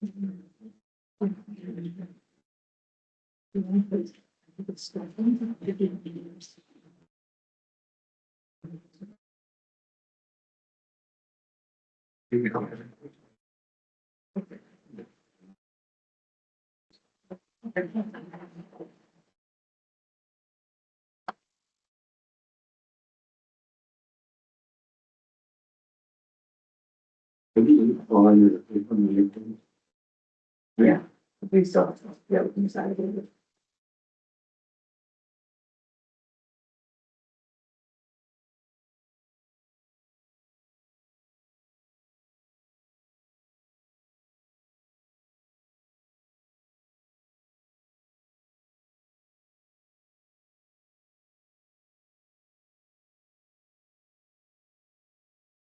Yeah, we still, yeah, we can decide it.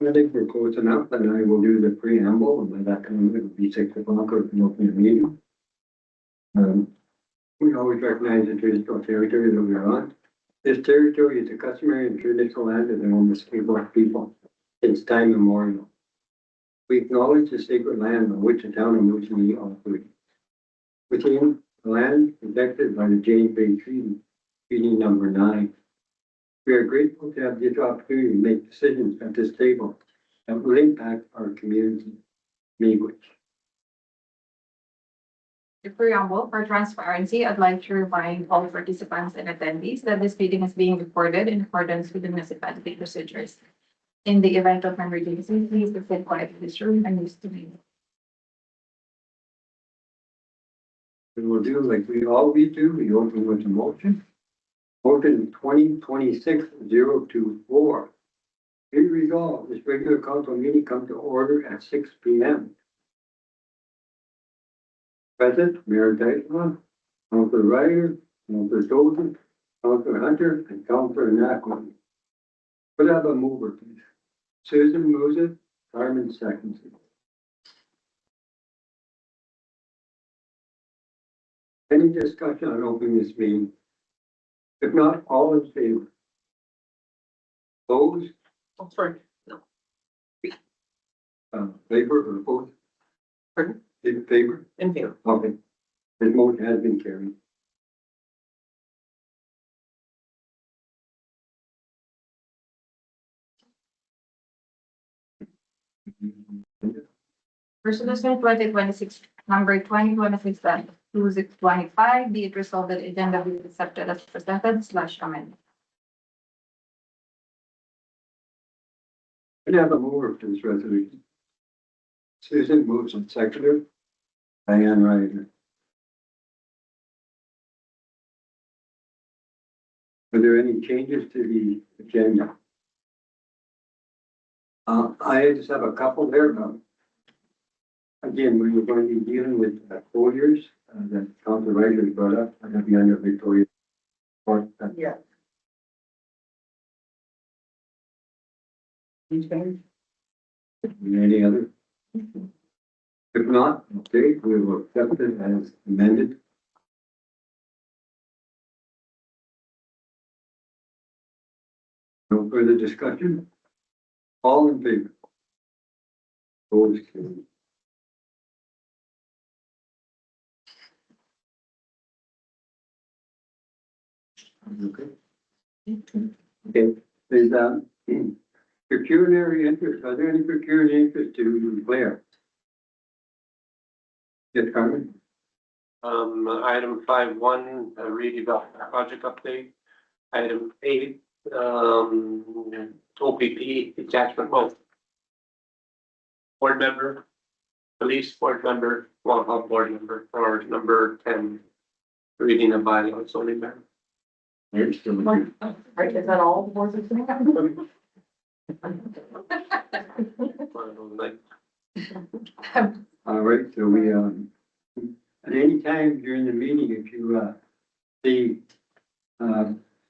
I think we're close enough, and I will do the preamble, and by that time it'll be 6 o'clock, or we can open the meeting. We always recognize the traditional territory that we're on. This territory is the customary and traditional land of the Moosonee people since time immemorial. We acknowledge the sacred land on which the town of Moosonee operates. Within the land protected by the James Bay Treaty, Treaty number 9. We are grateful to have this opportunity to make decisions at this table that will impact our community. Language. The preamble. For transparency, I'd like to remind all participants and attendees that this meeting is being recorded in accordance with the municipality procedures. In the event of emergency, please proceed quiet in this room and use the meeting. We will do like we always do. We open with a motion. Motion 2026-024. Be resolved, this regular council meeting come to order at 6 p.m. Present, Mayor Dyson, Councilor Ryder, Councilor Joseph, Councilor Hunter, and Councilor Nackland. Could I have a mover, please? Susan moves it, Carmen seconds it. Any discussion on opening this meeting? If not, all in favor? Opposed? Oh, sorry. No. Favor or opposed? Pardon? In favor? In favor. Okay. This motion has been carried. Resolution 2026, number 2026-2625, be it resolved that agenda be accepted as presented / amended. Can I have a mover for this resolution? Susan moves and seconder. Diane Ryder. Are there any changes to the agenda? I just have a couple there. Again, we were going to be dealing with folders that Council Ryder brought up. I'm going to be under Victoria. Yeah. Any other? If not, okay, we will accept it as amended. No further discussion? All in favor? Opposed? Carried. Okay. Okay, there's pecuniary interest. Are there any pecuniary interest to declare? Yes, Carmen? Item 5.1, redevelopment project update. Item 8, OPP attachment both. Board member, police board member, health board member, or number 10, reading a bylaw zoning member. Yes, still Right, is that all the boards are saying? Like, all right, so we, at any time during the meeting, if you, see,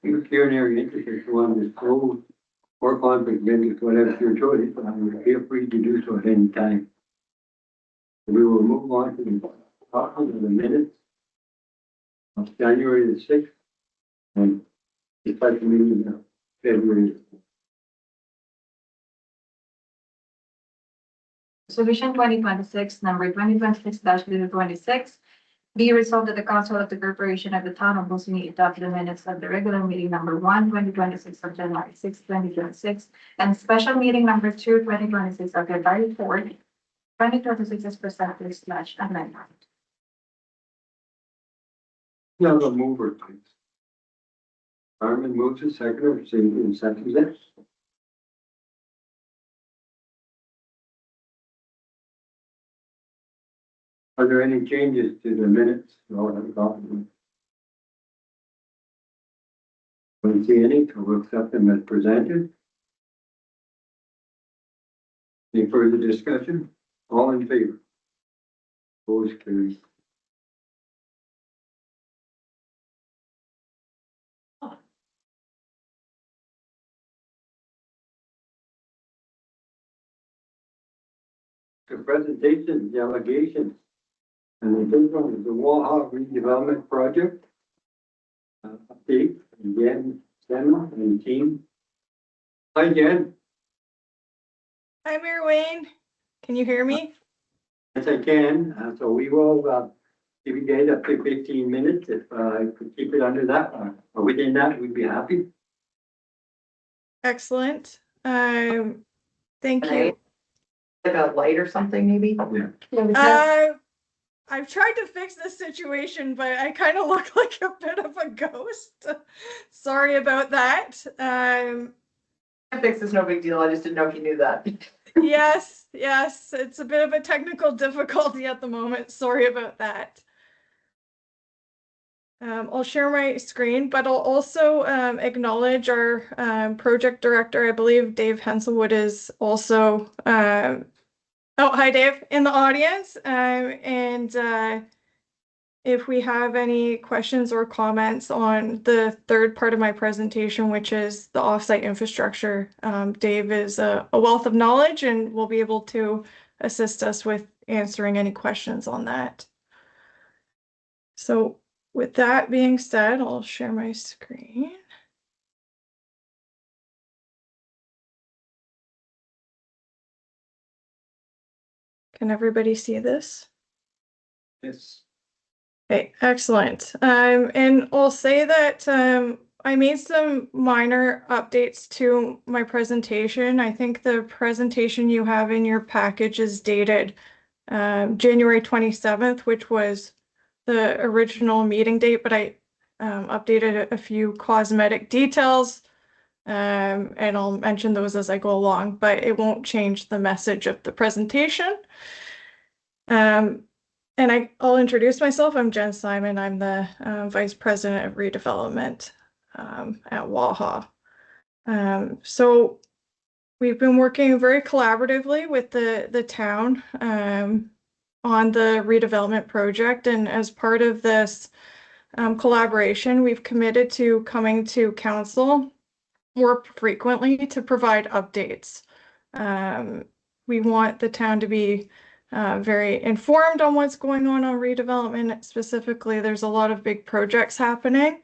pecuniary interest, if you want to disclose or conflict of interest, whatever your choice, feel free to do so at any time. We will move on to the talking of the minutes of January the 6th and the special meeting of February Resolution 2026, number 2026-026, be resolved that the Council of the Corporation of the Town of Moosonee adopt the minutes of the regular meeting number 1, 2026 of January 6, 2026, and special meeting number 2, 2026 of February 4, 2026 as presented / amendment. Now the mover, please. Carmen moves to second, and seconds it. Are there any changes to the minutes? No, I don't see any, so we'll accept them as presented. Any further discussion? All in favor? Opposed, carried. The presentation delegation. And the first one is the Waha redevelopment project. Update, again, Gemma and team. Hi, Jen. Hi, Mayor Wayne. Can you hear me? Yes, I can. So we will, give you guys up to 15 minutes if I could keep it under that. Or within that, we'd be happy. Excellent. Thank Can I- you. Like a light or something, maybe? I've tried to fix this situation, but I kind of look like a bit of a ghost. Sorry about that. Fix is no big deal. I just didn't know if you knew that. Yes, it's a bit of a technical difficulty at the moment. Sorry about that. I'll share my screen, but I'll also acknowledge our project director. I believe Dave Henselwood is also oh, hi, Dave, in the audience. If we have any questions or comments on the third part of my presentation, which is the offsite infrastructure, Dave is a wealth of knowledge and will be able to assist us with answering any questions on that. So with that being said, I'll share my screen. Can everybody see this? Yes. Okay, excellent. And I'll say that I made some minor updates to my presentation. I think the presentation you have in your package is dated January 27th, which was the original meeting date, but I updated a few cosmetic details, and I'll mention those as I go along, but it won't change the message of the presentation. And I'll introduce myself. I'm Jen Simon. I'm the Vice President of Redevelopment at Waha. So we've been working very collaboratively with the town on the redevelopment project. And as part of this collaboration, we've committed to coming to council more frequently to provide updates. We want the town to be very informed on what's going on redevelopment. Specifically, there's a lot of big projects happening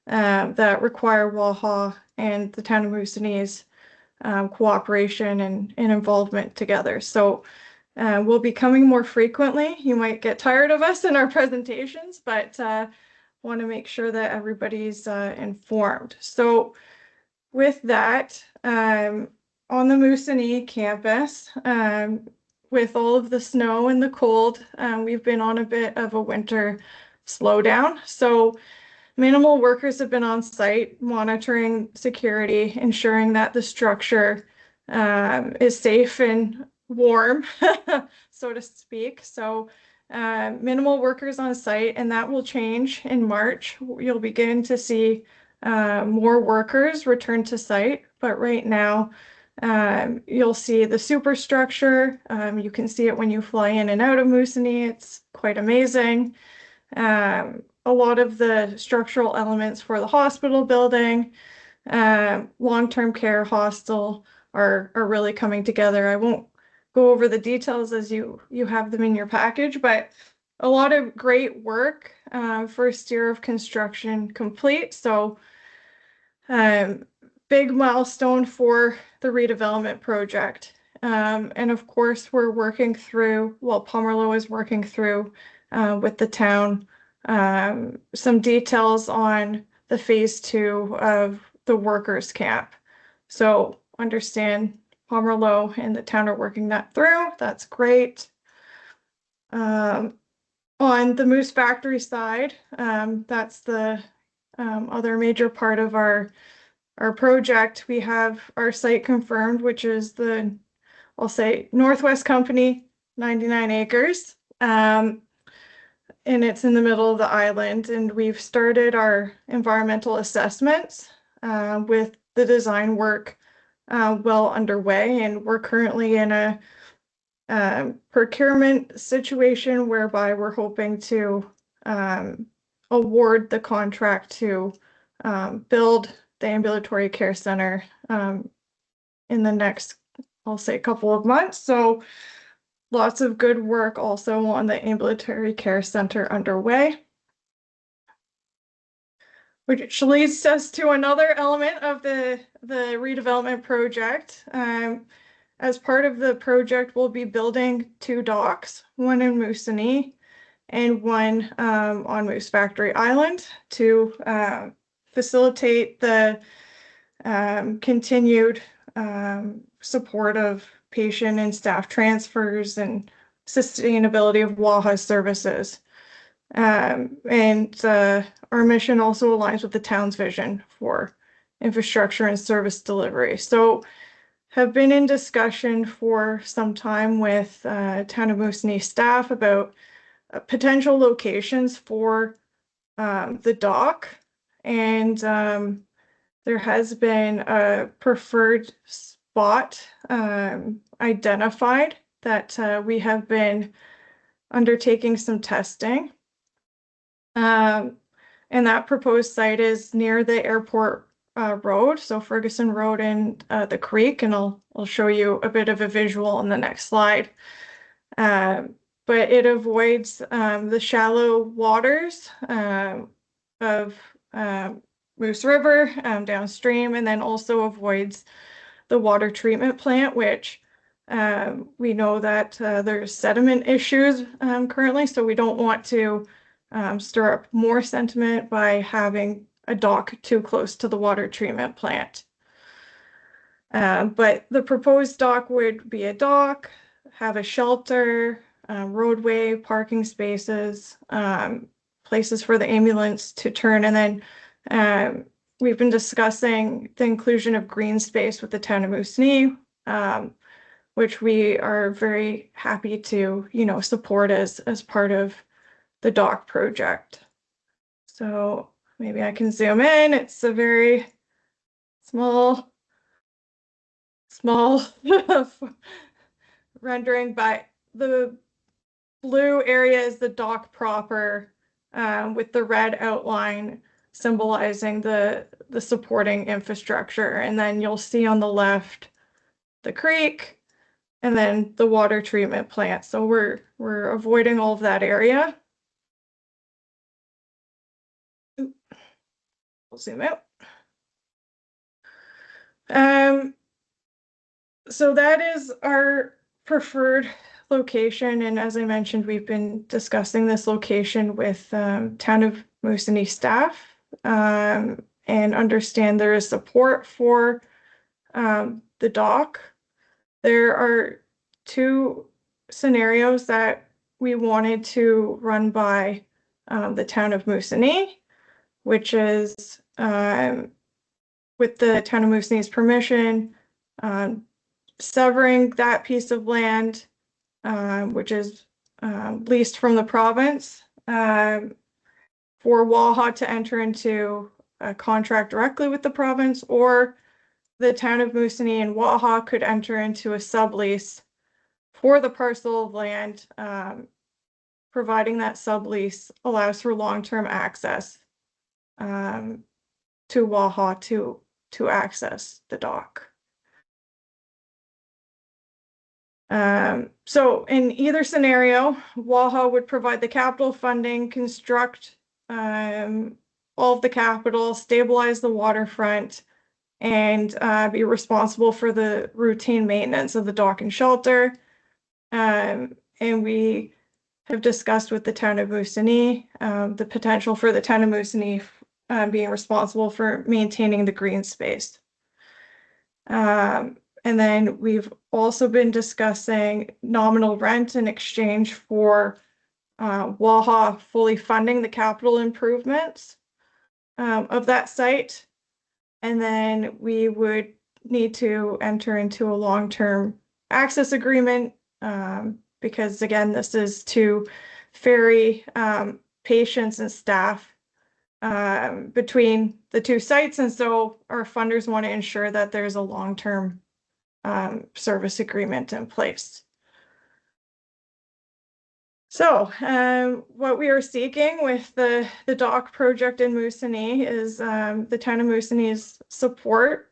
that require Waha and the town of Moosonee's cooperation and involvement together. So we'll be coming more frequently. You might get tired of us in our presentations, but want to make sure that everybody's informed. So with that, on the Moosonee campus, with all of the snow and the cold, we've been on a bit of a winter slowdown. So minimal workers have been on site monitoring security, ensuring that the structure is safe and warm, so to speak. So minimal workers on site, and that will change in March. You'll begin to see more workers return to site, but right now you'll see the superstructure. You can see it when you fly in and out of Moosonee. It's quite amazing. A lot of the structural elements for the hospital building, long-term care hostel are really coming together. I won't go over the details as you have them in your package, but a lot of great work. First year of construction complete. So big milestone for the redevelopment project. And of course, we're working through, well, Pomerleau is working through with the town some details on the phase 2 of the workers' camp. So understand Pomerleau and the town are working that through. That's great. On the Moose Factory side, that's the other major part of our project. We have our site confirmed, which is the, I'll say, Northwest Company, 99 acres. And it's in the middle of the island, and we've started our environmental assessments with the design work well underway, and we're currently in a procurement situation whereby we're hoping to award the contract to build the ambulatory care center in the next, I'll say, couple of months. So lots of good work also on the ambulatory care center underway. Which leads us to another element of the redevelopment project. As part of the project, we'll be building 2 docks, one in Moosonee and one on Moose Factory Island to facilitate the continued support of patient and staff transfers and sustainability of WAHA services. And our mission also aligns with the town's vision for infrastructure and service delivery. So have been in discussion for some time with Town of Moosonee staff about potential locations for the dock. And there has been a preferred spot identified that we have been undertaking some testing. And that proposed site is near the airport road, so Ferguson Road and the creek, and I'll show you a bit of a visual on the next slide. But it avoids the shallow waters of Moose River downstream, and then also avoids the water treatment plant, which we know that there's sediment issues currently, so we don't want to stir up more sentiment by having a dock too close to the water treatment plant. But the proposed dock would be a dock, have a shelter, roadway, parking spaces, places for the ambulance to turn, and then we've been discussing the inclusion of green space with the town of Moosonee, which we are very happy to, support as part of the dock project. So maybe I can zoom in. It's a very small rendering, but the blue area is the dock proper, with the red outline symbolizing the supporting infrastructure. And then you'll see on the left the creek and then the water treatment plant. So we're avoiding all of that area. We'll zoom out. So that is our preferred location, and as I mentioned, we've been discussing this location with Town of Moosonee staff, and understand there is support for the dock. There are 2 scenarios that we wanted to run by the Town of Moosonee, which is with the Town of Moosonee's permission, severing that piece of land, which is leased from the province, for WAHA to enter into a contract directly with the province, or the Town of Moosonee and WAHA could enter into a sublease for the parcel of land, providing that sublease allows for long-term access to WAHA to access the dock. So in either scenario, WAHA would provide the capital funding, construct all of the capital, stabilize the waterfront, and be responsible for the routine maintenance of the dock and shelter. And we have discussed with the town of Moosonee the potential for the town of Moosonee being responsible for maintaining the green space. And then we've also been discussing nominal rent in exchange for Waha fully funding the capital improvements of that site. And then we would need to enter into a long-term access agreement because again, this is to ferry patients and staff between the two sites. And so our funders want to ensure that there's a long-term service agreement in place. So what we are seeking with the dock project in Moosonee is the town of Moosonee's support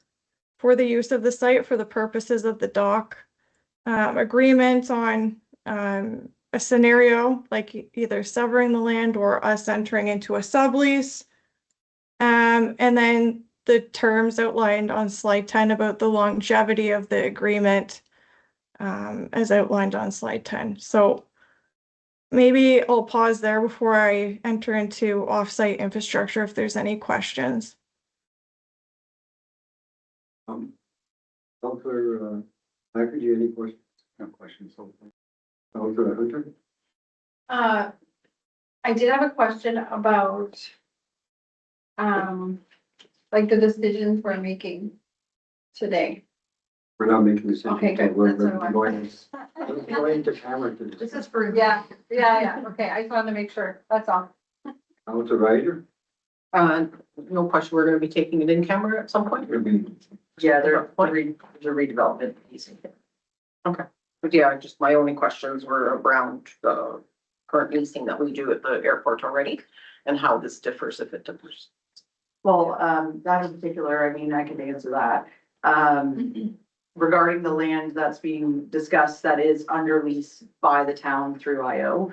for the use of the site for the purposes of the dock agreement on a scenario like either severing the land or us entering into a sublease. And then the terms outlined on slide 10 about the longevity of the agreement as outlined on slide 10. So maybe I'll pause there before I enter into offsite infrastructure if there's any questions. Counselor, Packard, you any questions? No questions. Counselor Hunter? I did have a question about, like the decisions we're making today. We're not making decisions. Okay, good. We're That's what I going to camera to This is for, yeah, okay, I just wanted to make sure, that's all. Counselor Ryder? No question, we're gonna be taking it in camera at some point? It'll be Yeah, there's a redevelopment piece. Okay, but yeah, just my only questions were around the current leasing that we do at the airport already and how this differs, if it differs. Well, that in particular, I mean, I can answer that. Regarding the land that's being discussed, that is under lease by the town through IO.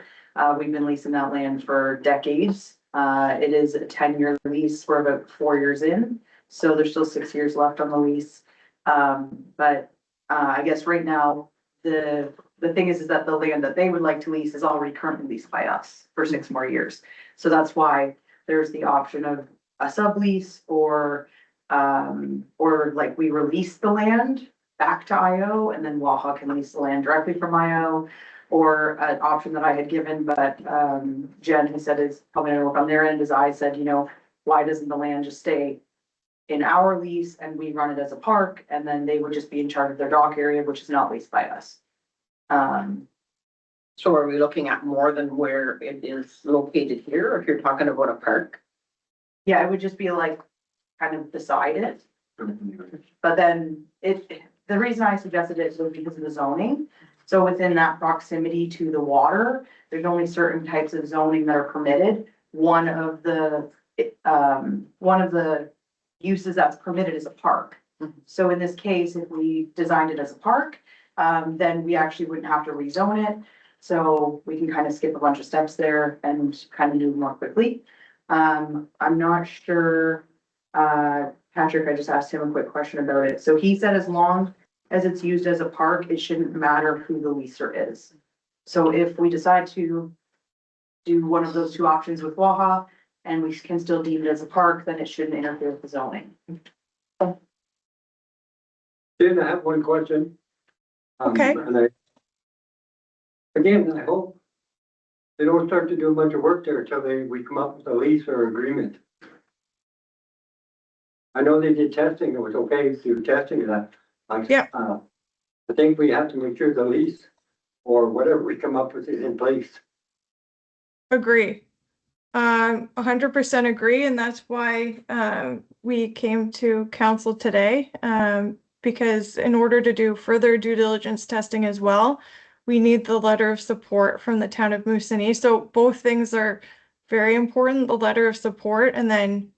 We've been leasing that land for decades. It is a 10-year lease. We're about 4 years in, so there's still 6 years left on the lease. But I guess right now, the thing is that the land that they would like to lease is already currently leased by us for 6 more years. So that's why there's the option of a sublease or like we release the land back to IO and then Waha can lease the land directly from IO, or an option that I had given, but Jen has said is probably gonna work on their end, as I said, you know, why doesn't the land just stay in our lease and we run it as a park, and then they would just be in charge of their dock area, which is not leased by us. So are we looking at more than where it is located here, or if you're talking about a park? Yeah, it would just be like kind of beside it. But then the reason I suggested it was because of the zoning. So within that proximity to the water, there's only certain types of zoning that are permitted. One of the uses that's permitted is a park. So in this case, if we designed it as a park, then we actually wouldn't have to rezone it. So we can kind of skip a bunch of steps there and kind of move more quickly. I'm not sure, Patrick, I just asked him a quick question about it. So he said as long as it's used as a park, it shouldn't matter who the leaser is. So if we decide to do one of those two options with Waha and we can still deem it as a park, then it shouldn't interfere with the zoning. Jen, I have one question. Okay. Again, I hope they don't start to do a bunch of work there until we come up with a lease or agreement. I know they did testing, it was okay to do testing of that. Yeah. I think we have to make sure the lease or whatever we come up with is in place. Agree. 100% agree, and that's why we came to council today. Because in order to do further due diligence testing as well, we need the letter of support from the town of Moosonee. So both things are very important, the letter of support and then,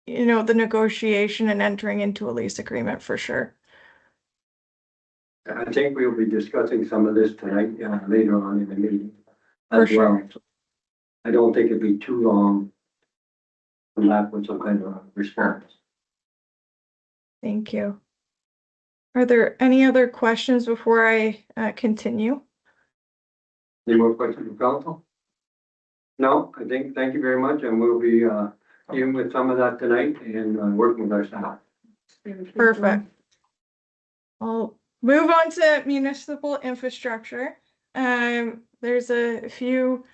you know, the negotiation and entering into a lease agreement for sure. I think we'll be discussing some of this tonight, later on in the meeting. For as sure. well. I don't think it'd be too long. From that with some kind of response. Thank you. Are there any other questions before I continue? Any more questions from council? No, I think, thank you very much, and we'll be, dealing with some of that tonight and, working with our staff. Perfect. I'll move on to municipal infrastructure. There's a few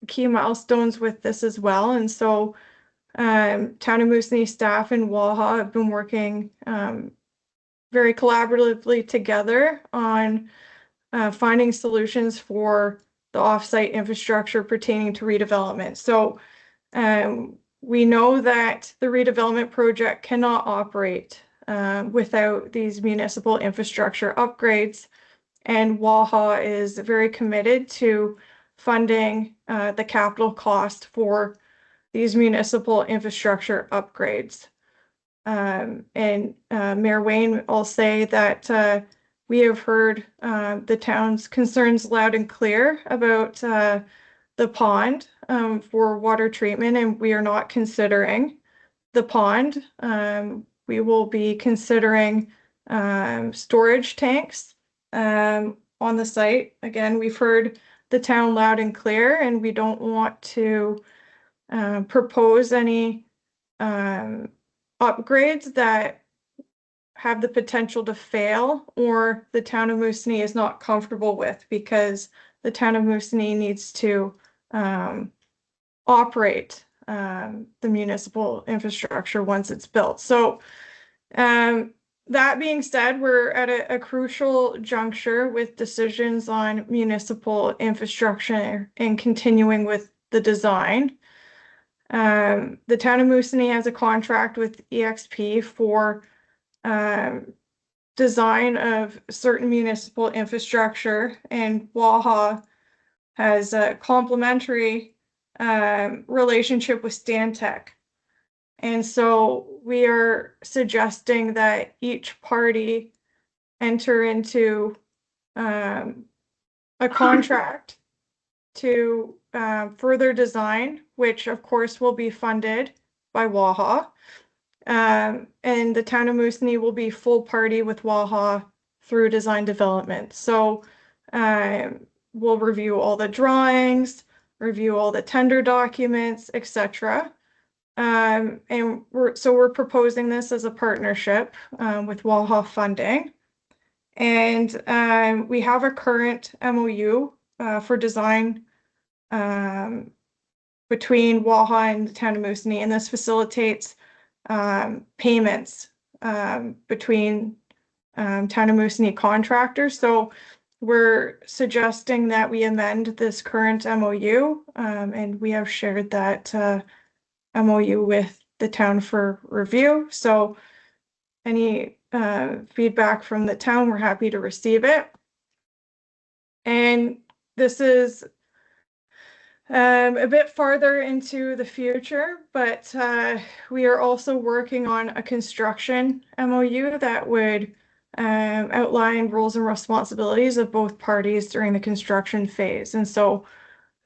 key milestones with this as well. And so Town of Moosonee staff and Waha have been working very collaboratively together on finding solutions for the offsite infrastructure pertaining to redevelopment. So we know that the redevelopment project cannot operate without these municipal infrastructure upgrades. And Waha is very committed to funding the capital cost for these municipal infrastructure upgrades. And Mayor Wayne, I'll say that we have heard the town's concerns loud and clear about the pond for water treatment, and we are not considering the pond. We will be considering storage tanks on the site. Again, we've heard the town loud and clear, and we don't want to propose any upgrades that have the potential to fail or the town of Moosonee is not comfortable with, because the town of Moosonee needs to operate the municipal infrastructure once it's built. So that being said, we're at a crucial juncture with decisions on municipal infrastructure and continuing with the design. The town of Moosonee has a contract with EXP for design of certain municipal infrastructure, and Waha has a complementary relationship with Stantec. And so we are suggesting that each party enter into a contract to further design, which of course will be funded by Waha. And the town of Moosonee will be full party with Waha through design development. So we'll review all the drawings, review all the tender documents, etc. And we're proposing this as a partnership with Waha funding. And we have a current MOU for design between Waha and the town of Moosonee, and this facilitates payments between town of Moosonee contractors. So we're suggesting that we amend this current MOU, and we have shared that MOU with the town for review. So any feedback from the town, we're happy to receive it. And this is a bit farther into the future, but we are also working on a construction MOU that would outline roles and responsibilities of both parties during the construction phase. And so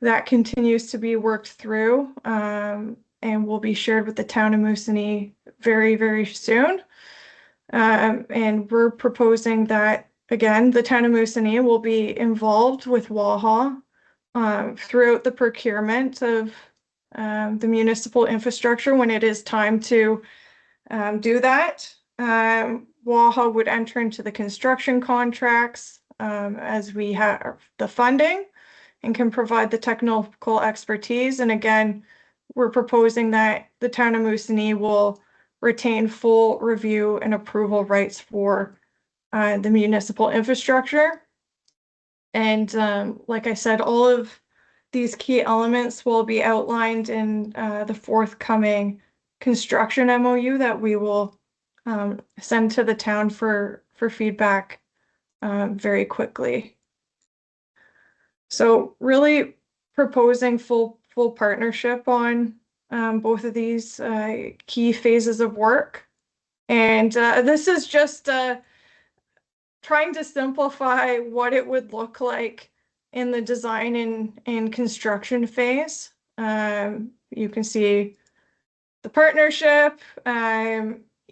that continues to be worked through and will be shared with the town of Moosonee very, very soon. And we're proposing that, again, the town of Moosonee will be involved with Waha throughout the procurement of the municipal infrastructure when it is time to do that. Waha would enter into the construction contracts as we have the funding and can provide the technical expertise. And again, we're proposing that the town of Moosonee will retain full review and approval rights for the municipal infrastructure. And like I said, all of these key elements will be outlined in the forthcoming construction MOU that we will send to the town for feedback very quickly. So really proposing full partnership on both of these key phases of work. And this is just trying to simplify what it would look like in the design and construction phase. You can see the partnership,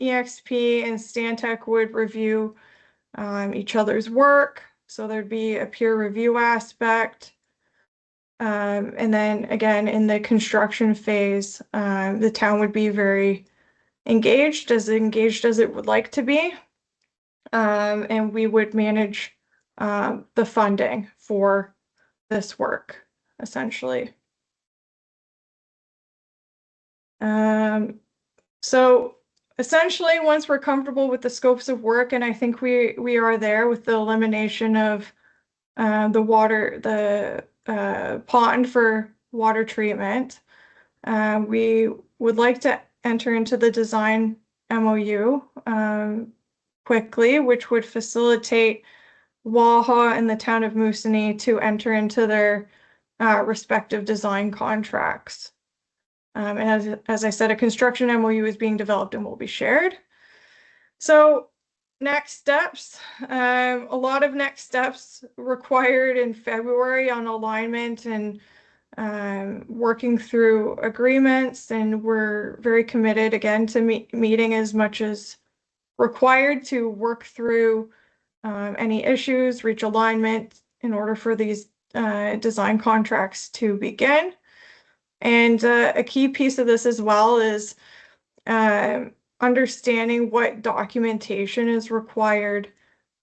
EXP and Stantec would review each other's work. So there'd be a peer review aspect. And then again, in the construction phase, the town would be very engaged as it would like to be. And we would manage the funding for this work, essentially. So essentially, once we're comfortable with the scopes of work, and I think we are there with the elimination of the pond for water treatment, we would like to enter into the design MOU quickly, which would facilitate Waha and the town of Moosonee to enter into their respective design contracts. And as I said, a construction MOU is being developed and will be shared. So next steps, a lot of next steps required in February on alignment and working through agreements, and we're very committed again to meeting as much as required to work through any issues, reach alignment in order for these design contracts to begin. And a key piece of this as well is understanding what documentation is required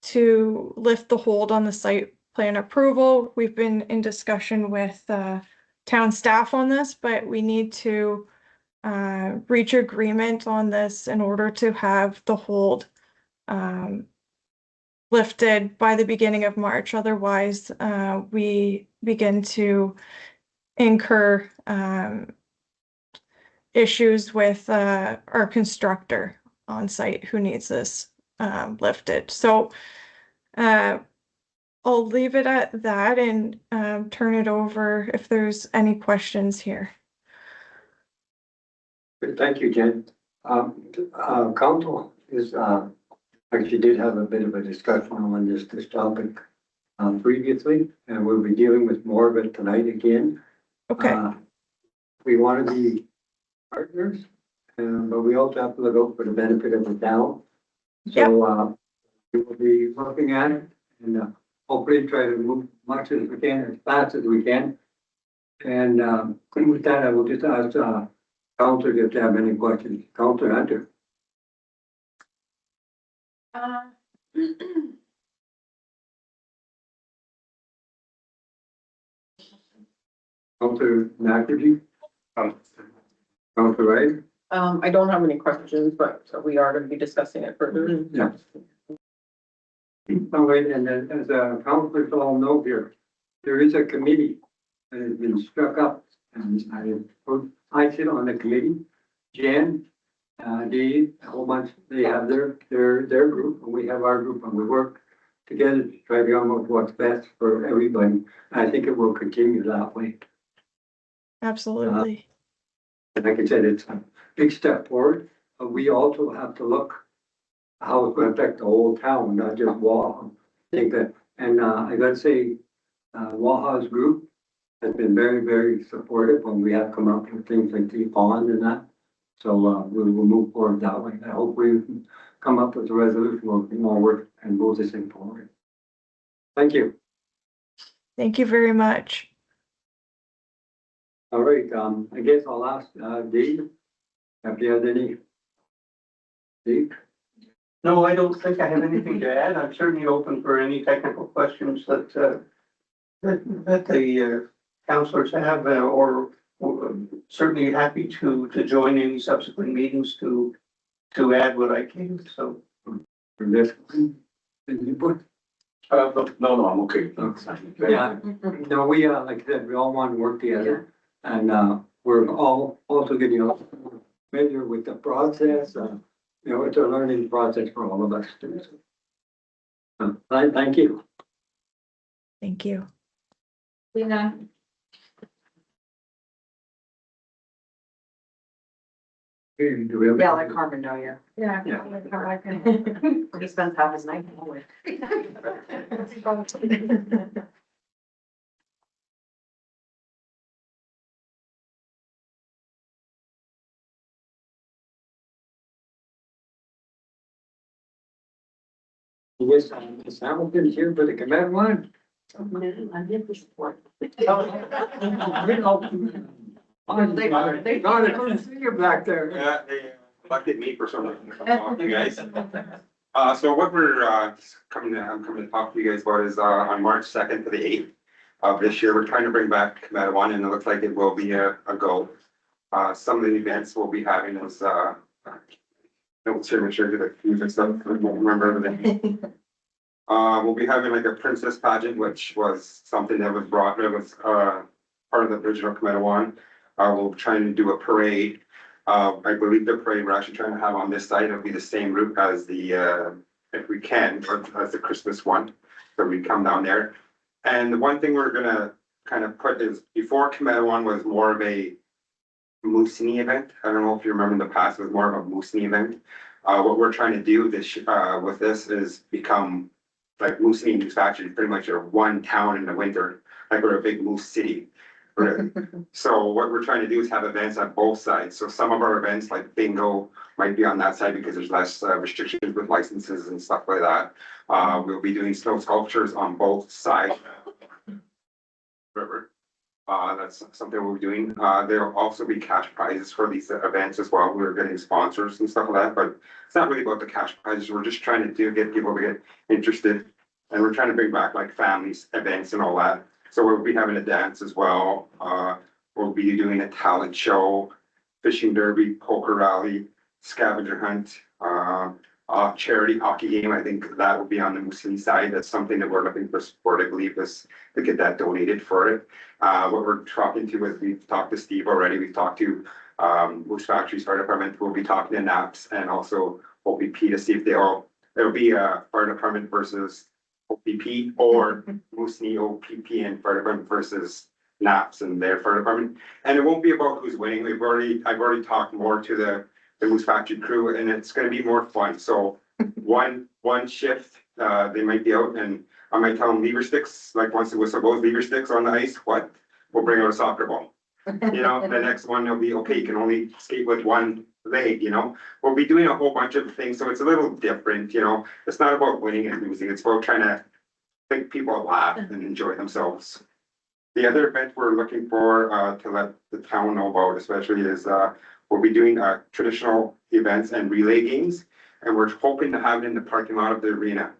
to lift the hold on the site plan approval. We've been in discussion with town staff on this, but we need to reach agreement on this in order to have the hold lifted by the beginning of March. Otherwise, we begin to incur issues with our constructor on site who needs this lifted. So I'll leave it at that and turn it over if there's any questions here. Thank you, Jen. Council is, actually did have a bit of a discussion on this topic previously, and we'll be dealing with more of it tonight again. Okay. We want to be partners, but we also have to look out for the benefit of the town. So we will be looking at it and hopefully try to move much as we can, as fast as we can. And with that, I will just ask Counselor if you have any questions. Counselor Hunter. Counselor McAfee. Counselor Wright. I don't have any questions, but we are going to be discussing it further. Yeah. All right, and then as a counselors all know here, there is a committee that has been struck up, and I sit on the committee. Jan, Dave, a whole bunch, they have their group, and we have our group, and we work together to try to come up with what's best for everybody. I think it will continue that way. Absolutely. And like I said, it's a big step forward, but we also have to look how it's going to affect the whole town, not just Waha. I think that, and I gotta say, Waha's group has been very, very supportive when we have come up with things like the pond and that. So we will move forward that way. I hope we can come up with a resolution where we can all work and move this thing forward. Thank you. Thank you very much. All right, I guess I'll ask Dave if you have any. Dave? No, I don't think I have anything to add. I'm certainly open for any technical questions that the counselors have, or certainly happy to join any subsequent meetings to add what I can. So. For this, input? No, I'm okay. Yeah, no, we, like I said, we all want to work together, and, we're all also getting familiar with the process, it's a learning process for all of us too. So, thank you. Thank you. Lena. Do we have- Yeah, let Carmen know, yeah. Yeah. Yeah. He spends half his night away. Yes, Miss Hamilton's here for the command one. I'm here for support. They got it, I couldn't see you back there. Yeah, they elected me for some reason, to talk to you guys. So what we're, I'm coming to talk to you guys about is, on March 2nd to the 8th of this year, we're trying to bring back Cometa One, and it looks like it will be a go. Some of the events we'll be having is, don't say, make sure to the music stuff, I won't remember everything. We'll be having like a princess pageant, which was something that was brought, it was, part of the original Cometa One. We'll be trying to do a parade. I believe the parade we're actually trying to have on this side, it'll be the same route as the, if we can, or as the Christmas one. So we come down there. And the one thing we're gonna kind of put is, before Cometa One was more of a Moosonee event. I don't know if you remember in the past, it was more of a Moosonee event. What we're trying to do this, with this is become like Moosonee Moose Factory, pretty much a one town in the winter, like we're a big moose city. So what we're trying to do is have events on both sides. So some of our events like bingo might be on that side because there's less restrictions with licenses and stuff like that. We'll be doing snow sculptures on both sides. River. That's something we'll be doing. There'll also be cash prizes for these events as well. We're getting sponsors and stuff like that, but it's not really about the cash prizes. We're just trying to get people to get interested. And we're trying to bring back like families, events and all that. So we'll be having a dance as well. We'll be doing a talent show, fishing derby, poker rally, scavenger hunt, charity hockey game. I think that will be on the Moosonee side. That's something that we're looking for support, I believe, is to get that donated for it. What we're talking to is, we've talked to Steve already. We've talked to Moose Factory's fire department. We'll be talking to NAPS and also OPP to see if it'll be a fire department versus OPP or Moosonee OPP and fire department versus NAPS and their fire department. And it won't be about who's winning. I've already talked more to the Moose Factory crew, and it's gonna be more fun. So one shift, they might be out and I might tell them lever sticks, like once the whistle goes, lever sticks on the ice, what? We'll bring out a soccer ball. You know, the next one, they'll be, okay, you can only skate with one leg, you know? We'll be doing a whole bunch of things, so it's a little different, you know? It's not about winning and losing, it's about trying to make people laugh and enjoy themselves. The other event we're looking for, to let the town know about especially is, we'll be doing, traditional events and relay games. And we're hoping to have it in the parking lot of the arena.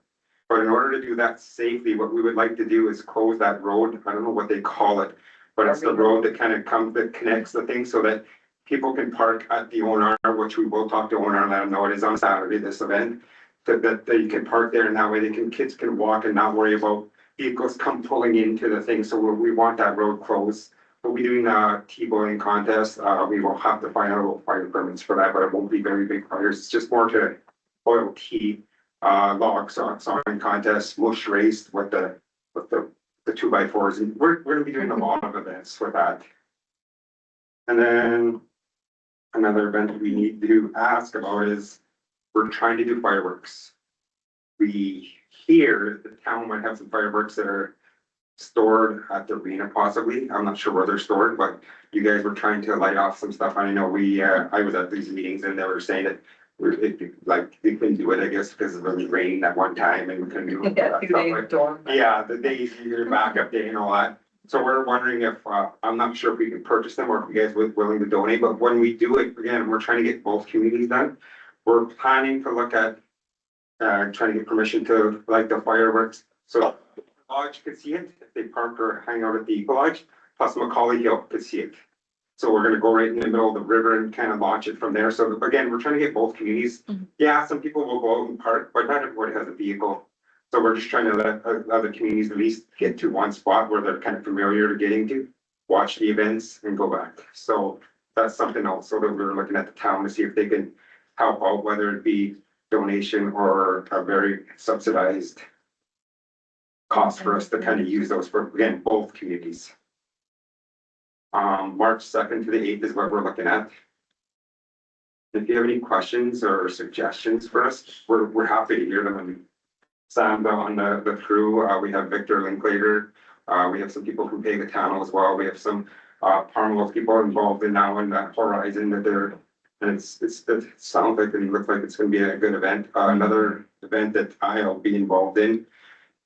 But in order to do that safely, what we would like to do is close that road. I don't know what they call it, but it's the road that kind of that connects the thing so that people can park at the owner, which we will talk to owner and let them know it is on Saturday, this event. That they can park there and that way kids can walk and not worry about vehicles come pulling into the thing. So we want that road closed. We'll be doing a T-bowling contest. We will have to find out fire permits for that, but it won't be very big fires. It's just more to oil tea, log sawing contest, mush race with the 2x4s. And we're gonna be doing a lot of events with that. And then another event we need to ask about is we're trying to do fireworks. We hear the town might have some fireworks that are stored at the arena possibly. I'm not sure where they're stored, but you guys were trying to light off some stuff. I know I was at these meetings and they were saying that they couldn't do it, I guess, because it was raining that one time and we couldn't do it. Yeah, 2 days dorm. Yeah, the days, your backup day and all that. So we're wondering if, I'm not sure if we can purchase them or if you guys would willing to donate, but when we do it, again, we're trying to get both communities done. We're planning to look at, trying to get permission to light the fireworks. So Lodge could see it, if they park or hang out at the Eagle Lodge, plus Macaulay Hill could see it. So we're gonna go right in the middle of the river and kind of launch it from there. So again, we're trying to get both communities. Yeah, some people will go out and park, but not everybody has a vehicle. So we're just trying to let other communities at least get to one spot where they're kind of familiar to getting to, watch the events and go back. So that's something else. So that we're looking at the town to see if they can help out, whether it be donation or a very subsidized cost for us to kind of use those for, again, both communities. March 2nd to the 8th is what we're looking at. If you have any questions or suggestions for us, we're happy to hear them. And Sam on the crew, we have Victor Linklater, we have some people from Pagatano as well. We have some Parmalos people involved in now in that Horizon that they're, and it sounds like it looks like it's gonna be a good event. Another event that I'll be involved in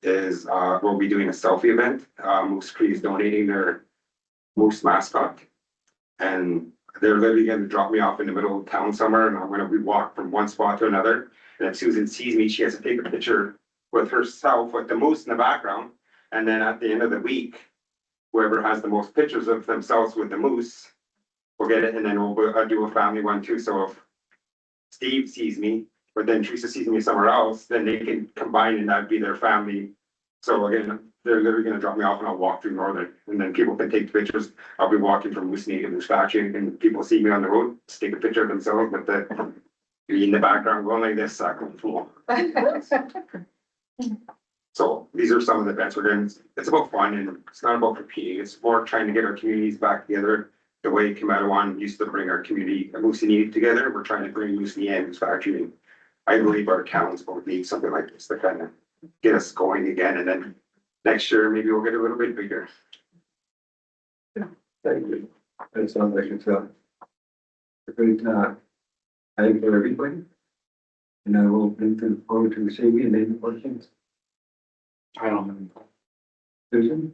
is, we'll be doing a selfie event. Moose Cree is donating their moose mascot. And they're literally gonna drop me off in the middle of town somewhere, and I'm gonna be walk from one spot to another. And if Susan sees me, she has to take a picture with herself with the moose in the background. And then at the end of the week, whoever has the most pictures of themselves with the moose will get it, and then we'll do a family one too. So if Steve sees me, but then Teresa sees me somewhere else, then they can combine and that'd be their family. So again, they're literally gonna drop me off and I'll walk through Northern, and then people can take pictures. I'll be walking from Moosonee to Moosonee, and people see me on the road, just take a picture of themselves with the in the background going like this, fool. So these are some of the events we're doing. It's about fun and it's not about competing. It's more trying to get our communities back together. The way Cometawan used to bring our community, Moosonee together, we're trying to bring Moosonee and Moosonee. I believe our towns both need something like this to kind of get us going again, and then next year, maybe we'll get a little bit bigger. Thank you. That sounds like it's a great, time for everybody. And I will look forward to seeing you in any questions. I don't know. Susan?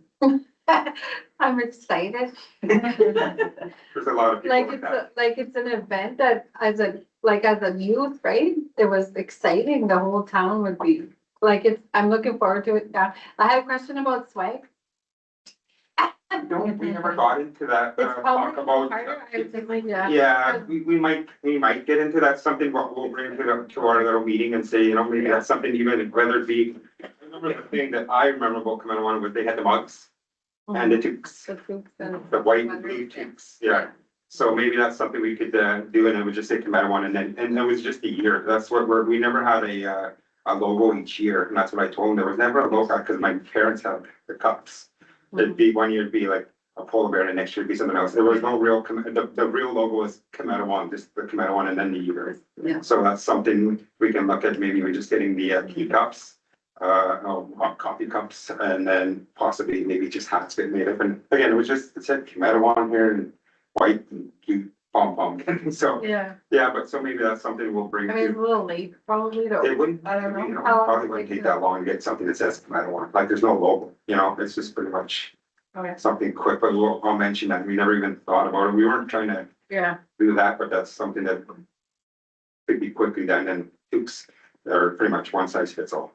I'm excited. There's a lot of people Like like it's, that. like it's an event that as a youth, right? It was exciting. The whole town would be, I'm looking forward to it now. I have a question about swag. Don't, we never got into that, It's talk probably about. harder, I would think, like, yeah. Yeah, we might get into that, something what we'll bring to our little meeting and say, you know, maybe that's something even whether it be. I remember the thing that I remember about Cometawan was they had the mugs and the toques, The troops and. the white and blue toques, yeah. So maybe that's something we could do, and it would just say Cometawan, and it was just a year. That's what we never had a logo each year, and that's what I told them. There was never a logo because my parents had the cups. It'd be one year it'd be like a polar bear, and the next year it'd be something else. There was no real, the real logo was Cometawan, just the Cometawan and then the year. Yeah. So that's something we can look at, maybe we're just getting the teacups, hot coffee cups, and then possibly maybe just hats get made up. And again, it said Cometawan here and white and cute pom-pom. So, Yeah, yeah, but so maybe that's something we'll bring I mean, it's to. a little late probably to. It wouldn't, I don't know. you know, How long probably would wouldn't it take that long to get something that says Cometawan, like there's no logo, you know, it's just pretty much Okay. something quick, but I'll mention that, we never even thought about it, we weren't trying to Yeah, do that, but that's something that could be quickly done, and toques, they're pretty much one size fits all.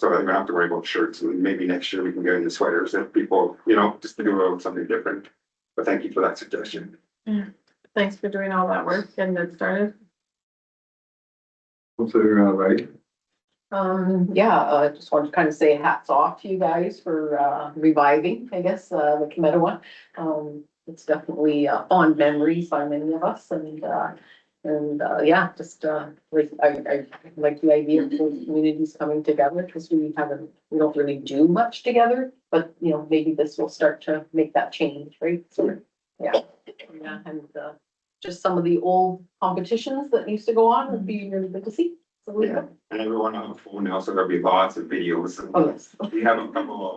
So I don't have to worry about shirts, and maybe next year we can get into sweaters if people, you know, just to do a little something different. But thank you for that suggestion. thanks for doing all that work and it started. Hopefully, right. Yeah, just want to kind of say hats off to you guys for, reviving, I guess, the Cometawan. It's definitely fond memories by many of us and, yeah, just, like, I like the idea of those communities coming together because we don't really do much together, but, you know, maybe this will start to make that change, right? So, yeah. Yeah, and, just some of the old competitions that used to go on would be really good to see. So, Yeah, and everyone on the phone now, so there'll be lots of videos. Oh, yes. We have a couple of,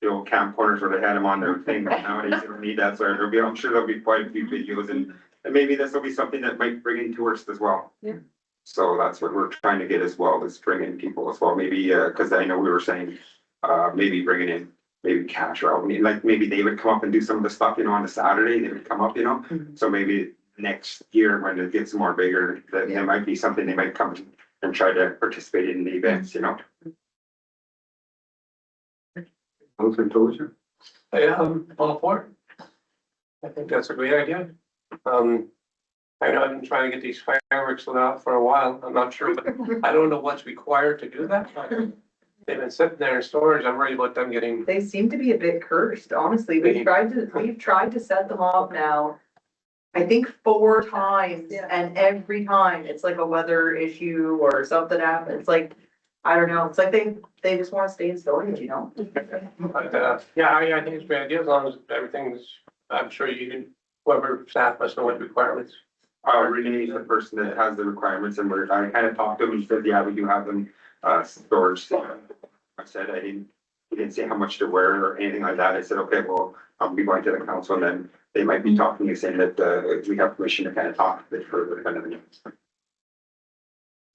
the old camcorders where they had them on their thing, but nowadays they don't need that, so I'm sure there'll be quite a few videos, and maybe this will be something that might bring in tourists as well. Yeah. So that's what we're trying to get as well, is bring in people as well, maybe, cause I know we were saying, maybe bringing in, maybe cash or, like, maybe they would come up and do some of the stuff, you know, on a Saturday, they would come up, you know? Mhm. So maybe next year, when it gets more bigger, that there might be something they might come and try to participate in the events, you know? Councilor Tozer? Yeah, I'm all for it. I think that's a great idea. I know I've been trying to get these fireworks lit out for a while. I'm not sure, but I don't know what's required to do that. They've been sitting there in storage. I'm worried about them getting. They seem to be a bit cursed, honestly. We've tried to set them off now, I think 4 times, Yeah. and every time it's like a weather issue or something happens, like, I don't know, it's like they just wanna stay in storage, you know? But, yeah, I think it's a great idea as long as everything's, I'm sure you can, whoever staff must know what the requirements. Renee is the person that has the requirements, and I kind of talked to him, and said, yeah, we do have them, storage. I said, he didn't say how much to wear or anything like that. I said, okay, well, I'll be going to the council, and then they might be talking to you, saying that, we have permission to kind of talk a bit further, kind of thing.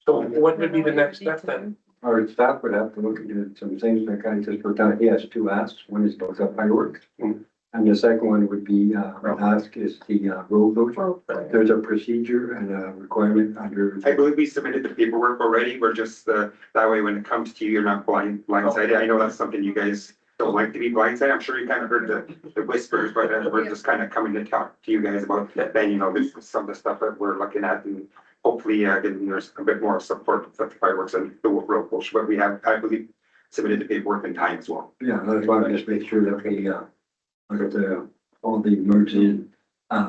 So What would be the next step then? Our staff would have to look into some things like I just wrote down. He has two asks. One is about the fireworks. And the second one would be, ask is the, road closure. There's a procedure and a requirement under. I believe we submitted the paperwork already. We're just, that way when it comes to you, you're not blindsided. I know that's something you guys don't like to be blindsided. I'm sure you kind of heard the whispers, but we're just kind of coming to talk to you guys about then, you know, this is some of the stuff that we're looking at and hopefully, getting there's a bit more support for the fireworks and the road push, but we have, I believe, submitted the paperwork in time as well. Yeah, that's why I just make sure that we, look at all the emergency,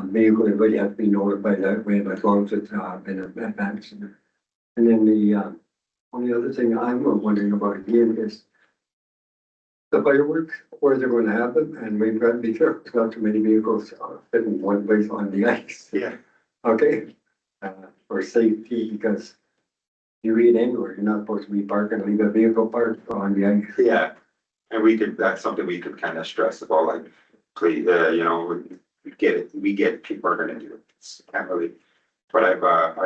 vehicle, everybody has to be notified that way, as long as it's, been advanced. And then the, only other thing I'm wondering about again is the fireworks, where they're gonna happen, and we've got to be careful, it's not too many vehicles sitting in one place on the ice. Yeah. Okay, for safety, because you read anywhere, you're not supposed to be parking, leave a vehicle parked on the ice. Yeah, and we could, that's something we could kind of stress about, like, please, you know, we get it, people are gonna do it, it's can't really. But I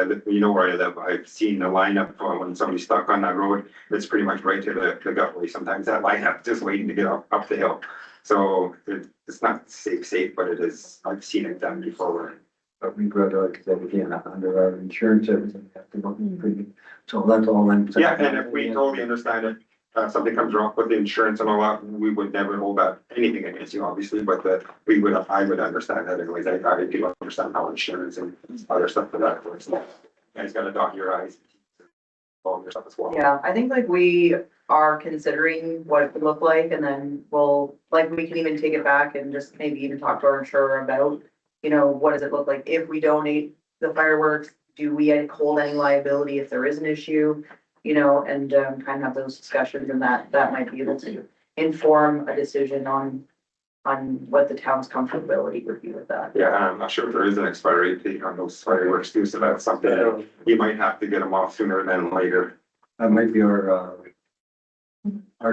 live, you know where I live, I've seen the lineup when somebody's stuck on that road, it's pretty much right to the gutway, sometimes that lineup just waiting to get up the hill. So it's not safe, but it is, I've seen it done before. But we brought out, because again, under our insurance, everything, we have to look pretty, so that's all I'm saying. Yeah, and if we totally understand it, something comes wrong with the insurance and all that, we would never hold that anything against you, obviously, but I would understand that anyways. I do understand how insurance and other stuff for that works. You guys gotta dot your i's, all your stuff as well. Yeah, I think like we are considering what it would look like and then we'll, like, we can even take it back and just maybe even talk to our insurer about, you know, what does it look like if we donate the fireworks? Do we hold any liability if there is an issue? You know, and kind of have those discussions and that might be able to inform a decision on what the town's comfortability would be with that. Yeah, and I'm not sure if there is an expiry date on those fireworks too, so that's something that you might have to get them off sooner than later. That might be our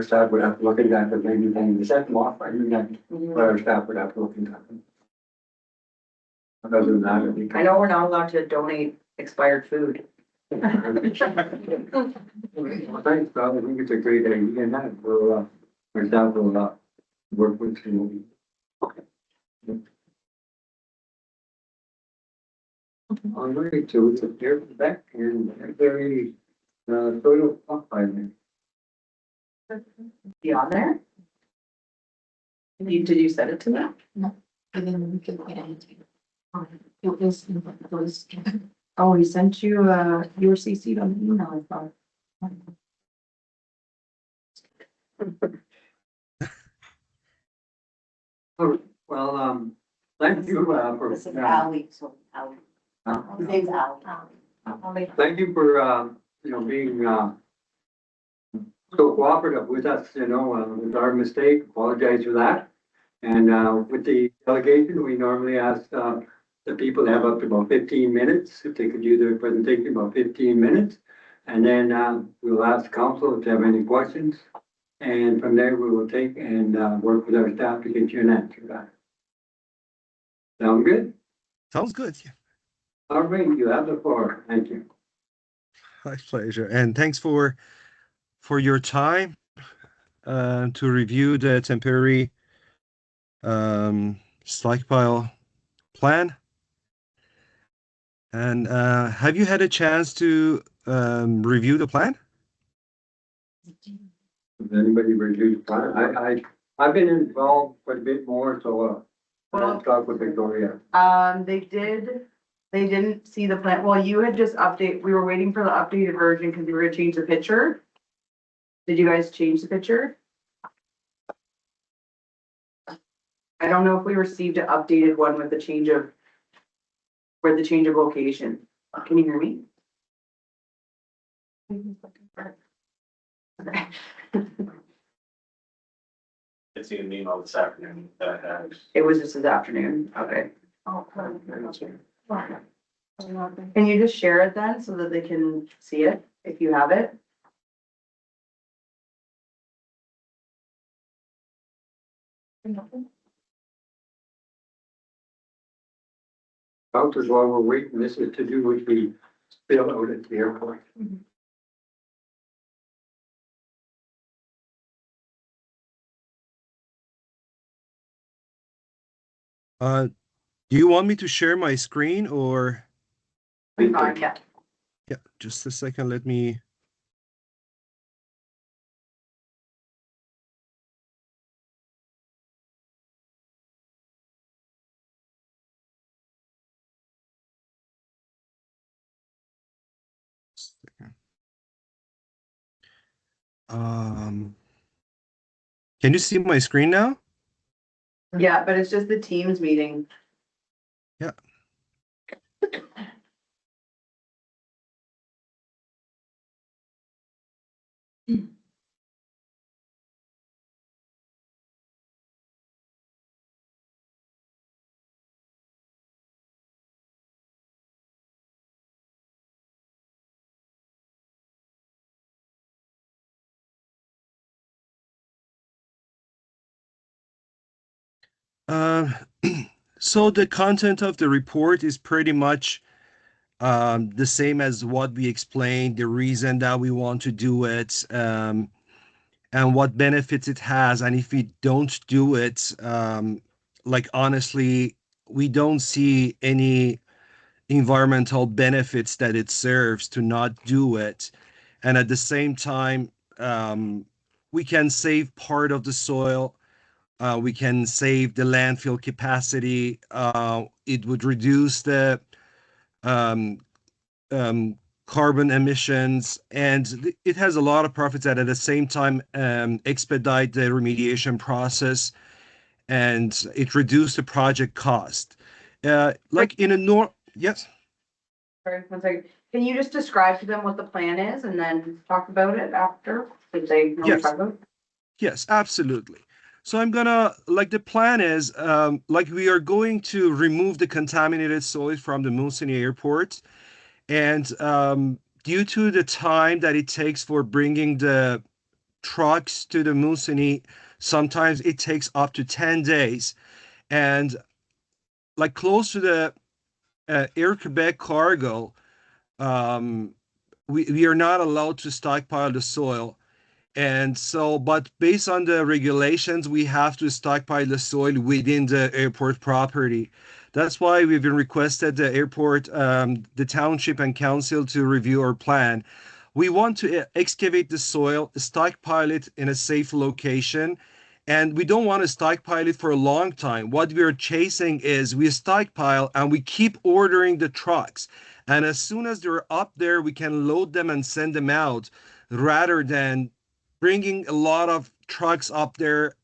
staff would have to look at that, but maybe when we set them off, I mean, that, but our staff would have to look into that. Other than that, I think. I know we're not allowed to donate expired food. Well, thanks, Bob. I think it's a great idea, and that will, our staff will, work with you. All right, so it's up there back and very, total up by me. Be on there? Did you send it to me? And then we can get anything. It was, Oh, he sent you, you were CC'd on the email, I thought. Well, thank you, for. This is Ally, so Ally. His name's Ally. Thank you for, you know, being, so cooperative with us, you know, it was our mistake, apologize for that. And, with the delegation, we normally ask, the people to have up to about 15 minutes, if they could do their presentation about 15 minutes. And then, we'll ask council if they have any questions. And from there, we will take and, work with our staff to get you an answer back. Sound good? Sounds good. Yeah. All right, you have the floor. Thank you. My pleasure. And thanks for your time to review the temporary stockpile plan. And have you had a chance to review the plan? Has anybody reviewed the plan? I've been involved quite a bit more, so, I'll talk with Victoria. They didn't see the plan. Well, you had just we were waiting for the updated version because we were gonna change the picture. Did you guys change the picture? I don't know if we received an updated one with the change of location. Can you hear me? Okay. It's an email this afternoon that has. It was just this afternoon. Okay. Can you just share it then so that they can see it if you have it? Councilors, while we're waiting, this is to do with the spill out at the airport. Uh, do you want me to share my screen or? Yeah. Yeah, just a second. Let me. Um, can you see my screen now? Yeah, but it's just the Teams meeting. Yeah. Uh, so the content of the report is pretty much the same as what we explained, the reason that we want to do it, and what benefits it has. And if we don't do it, like honestly, we don't see any environmental benefits that it serves to not do it. And at the same time, we can save part of the soil. We can save the landfill capacity. It would reduce the um, um, carbon emissions, and it has a lot of profits that at the same time expedite the remediation process, and it reduced the project cost. Like in a yes. Sorry, one second. Can you just describe to them what the plan is and then talk about it after? If they know what you're Yes. talking about? Yes, absolutely. So I'm gonna like the plan is like we are going to remove the contaminated soil from the Moosonee airport, and due to the time that it takes for bringing the trucks to the Moosonee, sometimes it takes up to 10 days, and like close to the Air Quebec cargo, um, we are not allowed to stockpile the soil. And so, but based on the regulations, we have to stockpile the soil within the airport property. That's why we've been requested the airport, the township and council to review our plan. We want to excavate the soil, stockpile it in a safe location, and we don't want to stockpile it for a long time. What we are chasing is we stockpile and we keep ordering the trucks. And as soon as they're up there, we can load them and send them out rather than bringing a lot of trucks up there,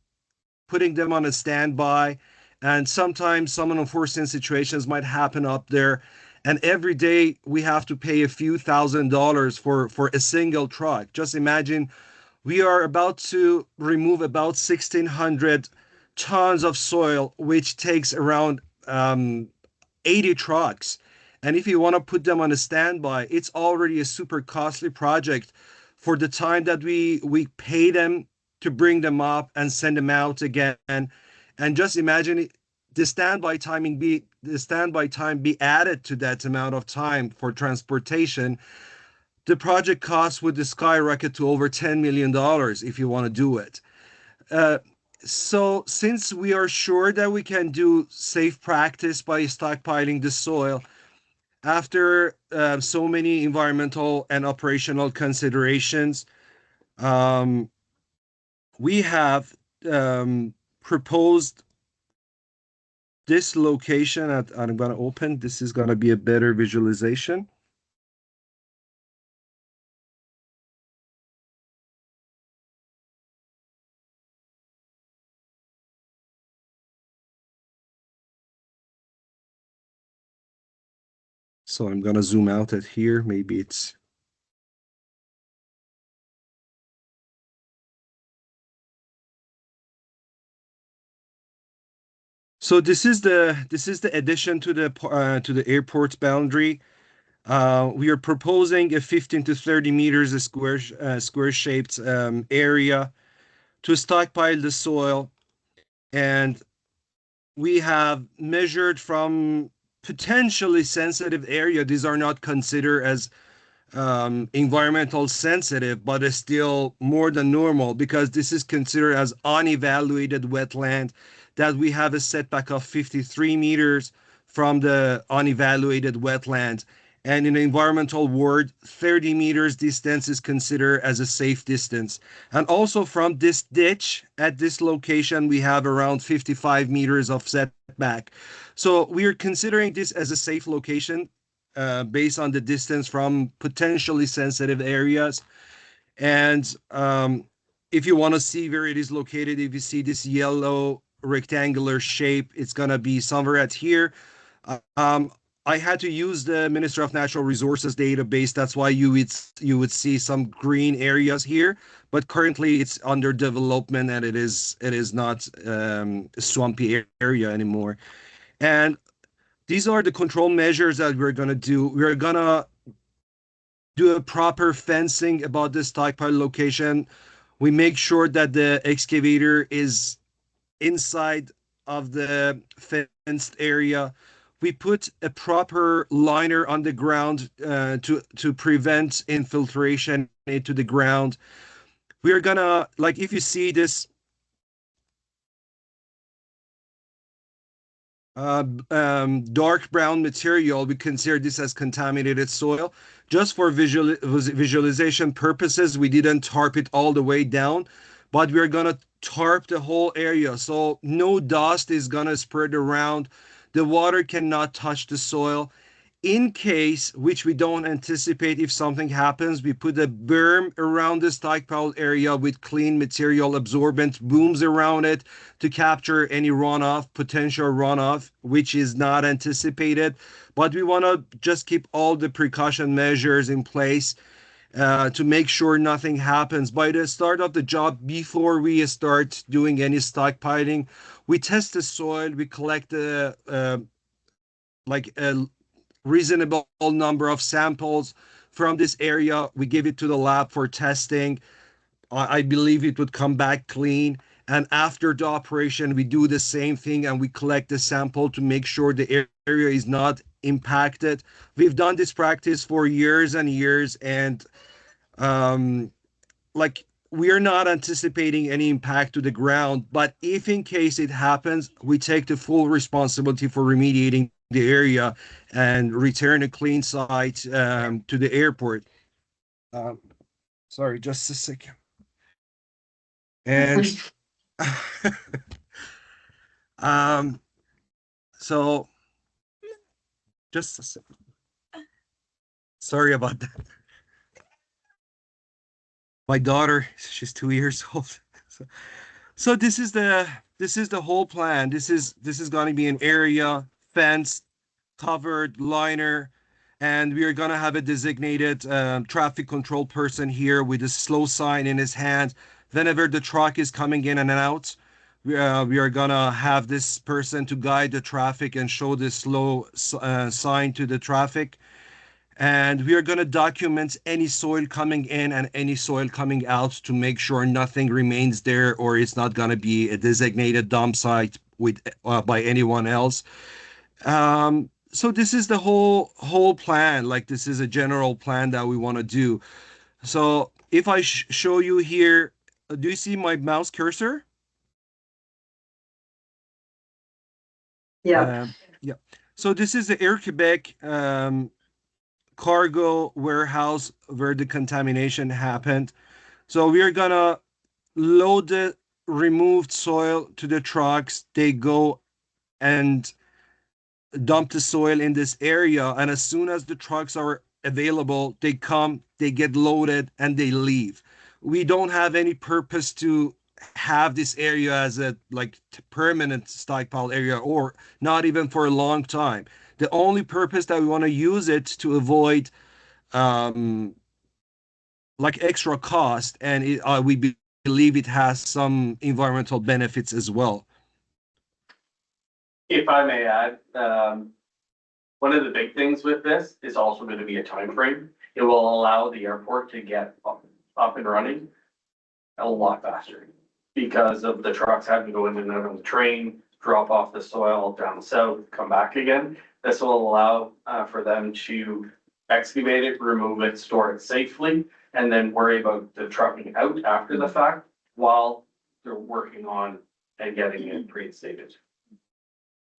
putting them on a standby. And sometimes some unforeseen situations might happen up there. And every day we have to pay a few $1,000s for a single truck. Just imagine we are about to remove about 1,600 tons of soil, which takes around 80 trucks. And if you want to put them on a standby, it's already a super costly project for the time that we pay them to bring them up and send them out again. And just imagine the standby time be added to that amount of time for transportation. The project cost would skyrocket to over $10 million if you want to do it. Uh, so since we are sure that we can do safe practice by stockpiling the soil, after so many environmental and operational considerations, um, we have proposed this location. I'm going to open. This is going to be a better visualization. So I'm going to zoom out at here. Maybe it's so this is the addition to the airport's boundary. We are proposing a 15 to 30 meters a square shaped area to stockpile the soil, and we have measured from potentially sensitive area. These are not considered as environmental sensitive, but is still more than normal because this is considered as unevaluated wetland, that we have a setback of 53 meters from the unevaluated wetland. And in the environmental world, 30 meters distance is considered as a safe distance. And also from this ditch at this location, we have around 55 meters of setback. So we are considering this as a safe location based on the distance from potentially sensitive areas. And if you want to see where it is located, if you see this yellow rectangular shape, it's going to be somewhere at here. Um, I had to use the Minister of Natural Resources database. That's why you would see some green areas here. But currently, it's under development, and it is not a swampy area anymore. And these are the control measures that we're gonna do. We're gonna do a proper fencing about this stockpile location. We make sure that the excavator is inside of the fenced area. We put a proper liner on the ground to prevent infiltration into the ground. We're gonna, like, if you see this dark brown material, we consider this as contaminated soil. Just for visualization purposes, we didn't tarp it all the way down, but we're gonna tarp the whole area so no dust is gonna spread around. The water cannot touch the soil. In case, which we don't anticipate, if something happens, we put a berm around the stockpile area with clean material absorbent booms around it to capture any runoff, potential runoff, which is not anticipated. But we want to just keep all the precaution measures in place to make sure nothing happens. By the start of the job, before we start doing any stockpiling, we test the soil, we collect the like a reasonable number of samples from this area. We give it to the lab for testing. I believe it would come back clean. And after the operation, we do the same thing and we collect the sample to make sure the area is not impacted. We've done this practice for years and years, and um, like we are not anticipating any impact to the ground, but if in case it happens, we take the full responsibility for remediating the area and return a clean site to the airport. Um, Sorry, just a second. And um, so just a second. Sorry about that. My daughter, she's 2 years old. So this is the whole plan. This is going to be an area fenced, covered, liner, and we are going to have a designated traffic control person here with a slow sign in his hand. Whenever the truck is coming in and out, we are going to have this person to guide the traffic and show the slow sign to the traffic. And we are going to document any soil coming in and any soil coming out to make sure nothing remains there or it's not going to be a designated dump site with by anyone else. So this is the whole plan. Like, this is a general plan that we want to do. So if I show you here, do you see my mouse cursor? Yeah, Yeah. So this is the Air Quebec cargo warehouse where the contamination happened. So we are gonna load the removed soil to the trucks. They go and dump the soil in this area, and as soon as the trucks are available, they come, they get loaded, and they leave. We don't have any purpose to have this area as a like permanent stockpile area, or not even for a long time. The only purpose that we want to use it to avoid um like extra cost, and we believe it has some environmental benefits as well. If I may add, one of the big things with this is also going to be a time frame. It will allow the airport to get up and running a lot faster because of the trucks having to go in and out on the train, drop off the soil down south, come back again. This will allow for them to excavate it, remove it, store it safely, and then worry about the trucking out after the fact while they're working on and getting it reinstated.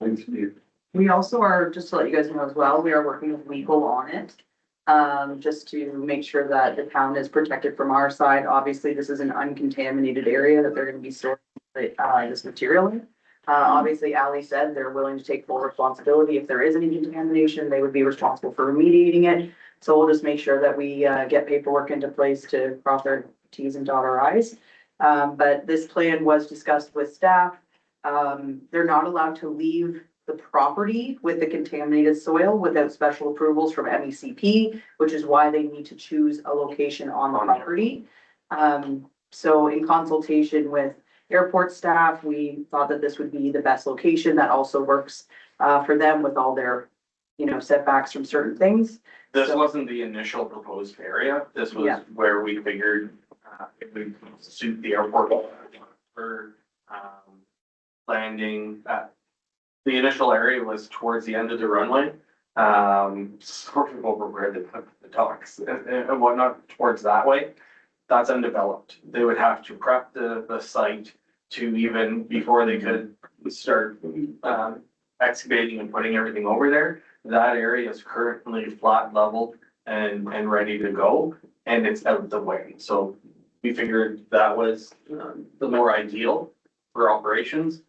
Thanks, Steve. We also are, just to let you guys know as well, we are working with legal on it. Just to make sure that the town is protected from our side. Obviously, this is an uncontaminated area that they're gonna be storing this material in. Obviously, Ally said they're willing to take full responsibility. If there is any contamination, they would be responsible for remediating it. So we'll just make sure that we get paperwork into place to cross our Ts and dot our Is. But this plan was discussed with staff. They're not allowed to leave the property with the contaminated soil without special approvals from MECP, which is why they need to choose a location on the property. So in consultation with airport staff, we thought that this would be the best location that also works for them with all their, setbacks from certain things. This So- wasn't the initial proposed area. This was Yeah. where we figured it would suit the airport for landing. The initial area was towards the end of the runway, sort of over where the docks and whatnot towards that way. That's undeveloped. They would have to prep the site to even before they could start excavating and putting everything over there. That area is currently flat level and ready to go, and it's out of the way. So we figured that was the more ideal for operations.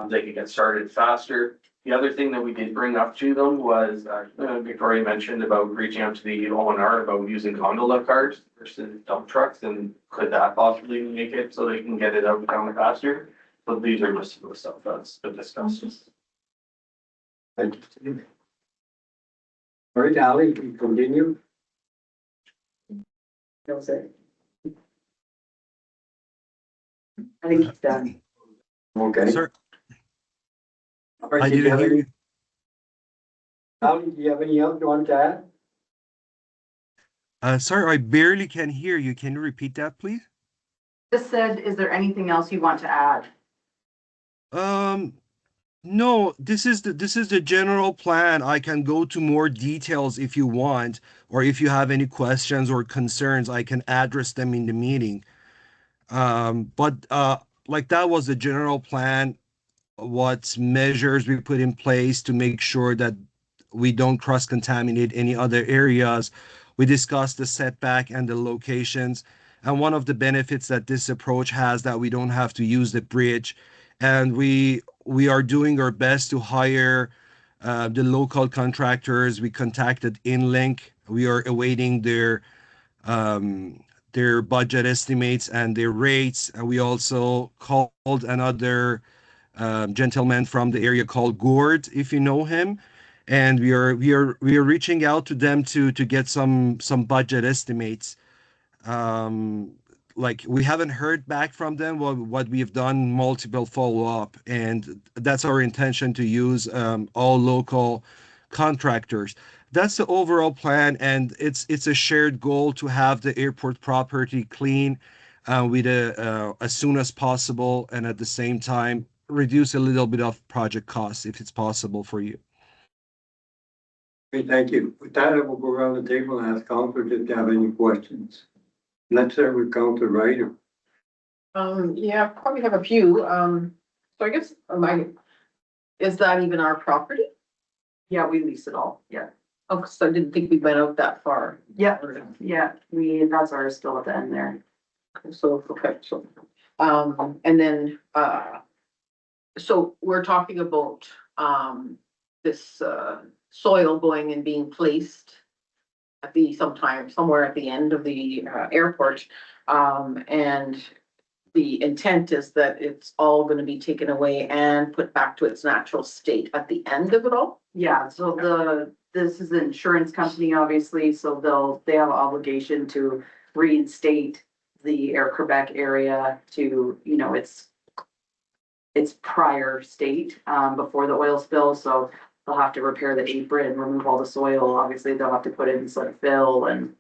They could get started faster. The other thing that we did bring up to them was, Victoria mentioned about reaching out to the ONR about using gondola cars versus dump trucks, and could that possibly make it so they can get it out down faster? So these are just the stuff that's been discussed. Thank you, Steve. All right, Ally, we continue. That was it. I think it's done. Okay. Sir, All right, I did you didn't have hear any, you. Ally, do you have any else you want to add? Sir, I barely can hear you. Can you repeat that, please? Just said, is there anything else you want to add? No, this is the general plan. I can go to more details if you want, or if you have any questions or concerns, I can address them in the meeting. But like that was the general plan, what measures we put in place to make sure that we don't cross-contaminate any other areas. We discussed the setback and the locations. And one of the benefits that this approach has that we don't have to use the bridge. And we are doing our best to hire the local contractors. We contacted InLink. We are awaiting their budget estimates and their rates. And we also called another gentleman from the area called Gord, if you know him, and we are reaching out to them to get some budget estimates. Like we haven't heard back from them. What we've done multiple follow-up, and that's our intention to use all local contractors. That's the overall plan, and it's a shared goal to have the airport property clean with as soon as possible, and at the same time reduce a little bit of project costs if it's possible for you. Okay, thank you. With that, I will go around the table and ask councilors if they have any questions. Let's start with Councilor Ryder. Yeah, probably have a few. So I guess, is that even our property? Yeah, we lease it all. Yeah. Oh, cause I didn't think we went out that far. Yeah, that's ours still at the end there. So, okay, so, and then, so we're talking about, this, soil going and being placed at somewhere at the end of the, airport. And the intent is that it's all gonna be taken away and put back to its natural state at the end of it all? Yeah, so this is an insurance company, obviously, so they have an obligation to reinstate the Air Quebec area to, its prior state, before the oil spill, so they'll have to repair the apron, remove all the soil, obviously they'll have to put in some fill and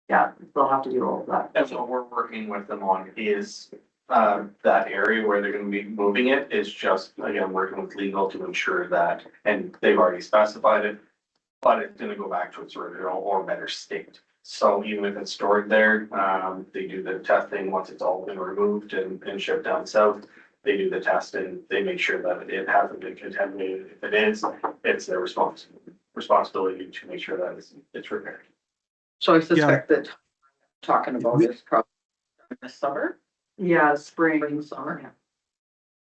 yeah, they'll have to do all of that. That's what we're working with them on is that area where they're gonna be moving it is just, again, working with legal to ensure that, and they've already specified it. but it's gonna go back to its original or better state. So even if it's stored there, they do the testing, once it's all been removed and shipped down south. They do the test and they make sure that it hasn't been contaminated. If it is, it's their responsibility to make sure that it's repaired. So I suspect that talking about this probably this summer, Yeah, spring. spring, summer.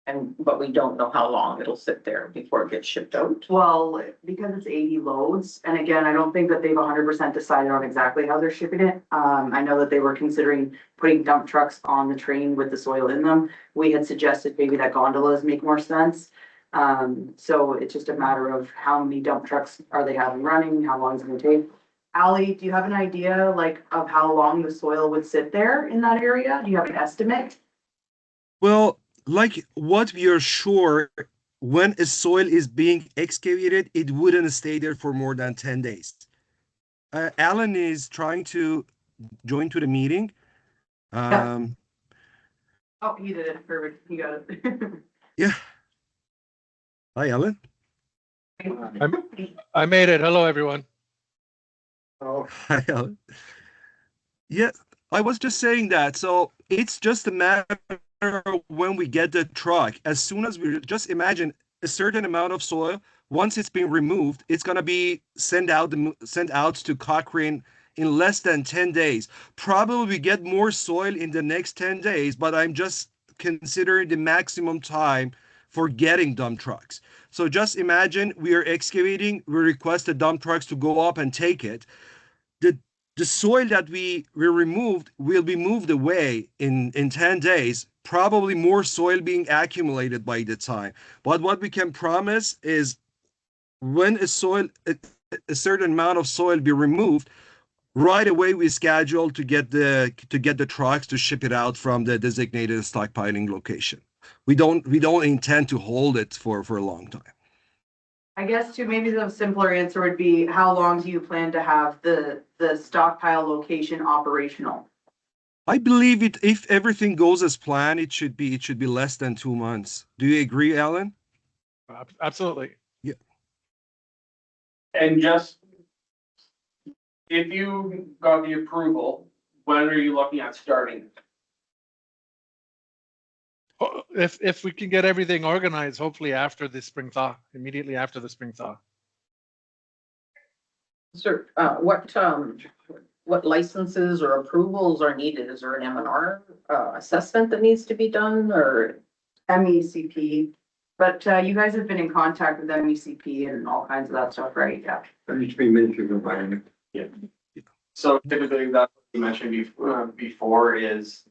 And, but we don't know how long it'll sit there before it gets shipped out. Well, because it's 80 loads, and again, I don't think that they've 100% decided on exactly how they're shipping it. I know that they were considering putting dump trucks on the train with the soil in them. We had suggested maybe that gondolas make more sense. So it's just a matter of how many dump trucks are they having running, how long is it gonna take? Ally, do you have an idea like of how long the soil would sit there in that area? Do you have an estimate? Well, like what we are sure, when a soil is being excavated, it wouldn't stay there for more than 10 days. Alan is trying to join to the meeting. Um, Oh, he did it. Perfect. He got it. yeah. Hi, Alan. I made it. Hello, everyone. Oh, Hi, Alan. Yeah, I was just saying that. So it's just a matter of when we get the truck. As soon as we just imagine a certain amount of soil, once it's been removed, it's gonna be sent out to Cochrane in less than 10 days. Probably we get more soil in the next 10 days, but I'm just considering the maximum time for getting dump trucks. So just imagine we are excavating, we request the dump trucks to go up and take it. The the soil that we removed will be moved away in 10 days, probably more soil being accumulated by the time. But what we can promise is when a certain amount of soil be removed, right away we schedule to get the trucks to ship it out from the designated stockpiling location. We don't intend to hold it for a long time. I guess too, maybe the simpler answer would be, how long do you plan to have the stockpile location operational? I believe it, if everything goes as planned, it should be less than 2 months. Do you agree, Alan? Absolutely. Yeah. And just, if you got the approval, when are you looking at starting? If we can get everything organized, hopefully after the spring thaw, immediately after the spring thaw. Sir, what licenses or approvals are needed? Is there an M&R assessment that needs to be done or? MECP, but you guys have been in contact with MECP and all kinds of that stuff, right? Yeah. that needs to be Ministry of Environment. So typically that's what you mentioned before is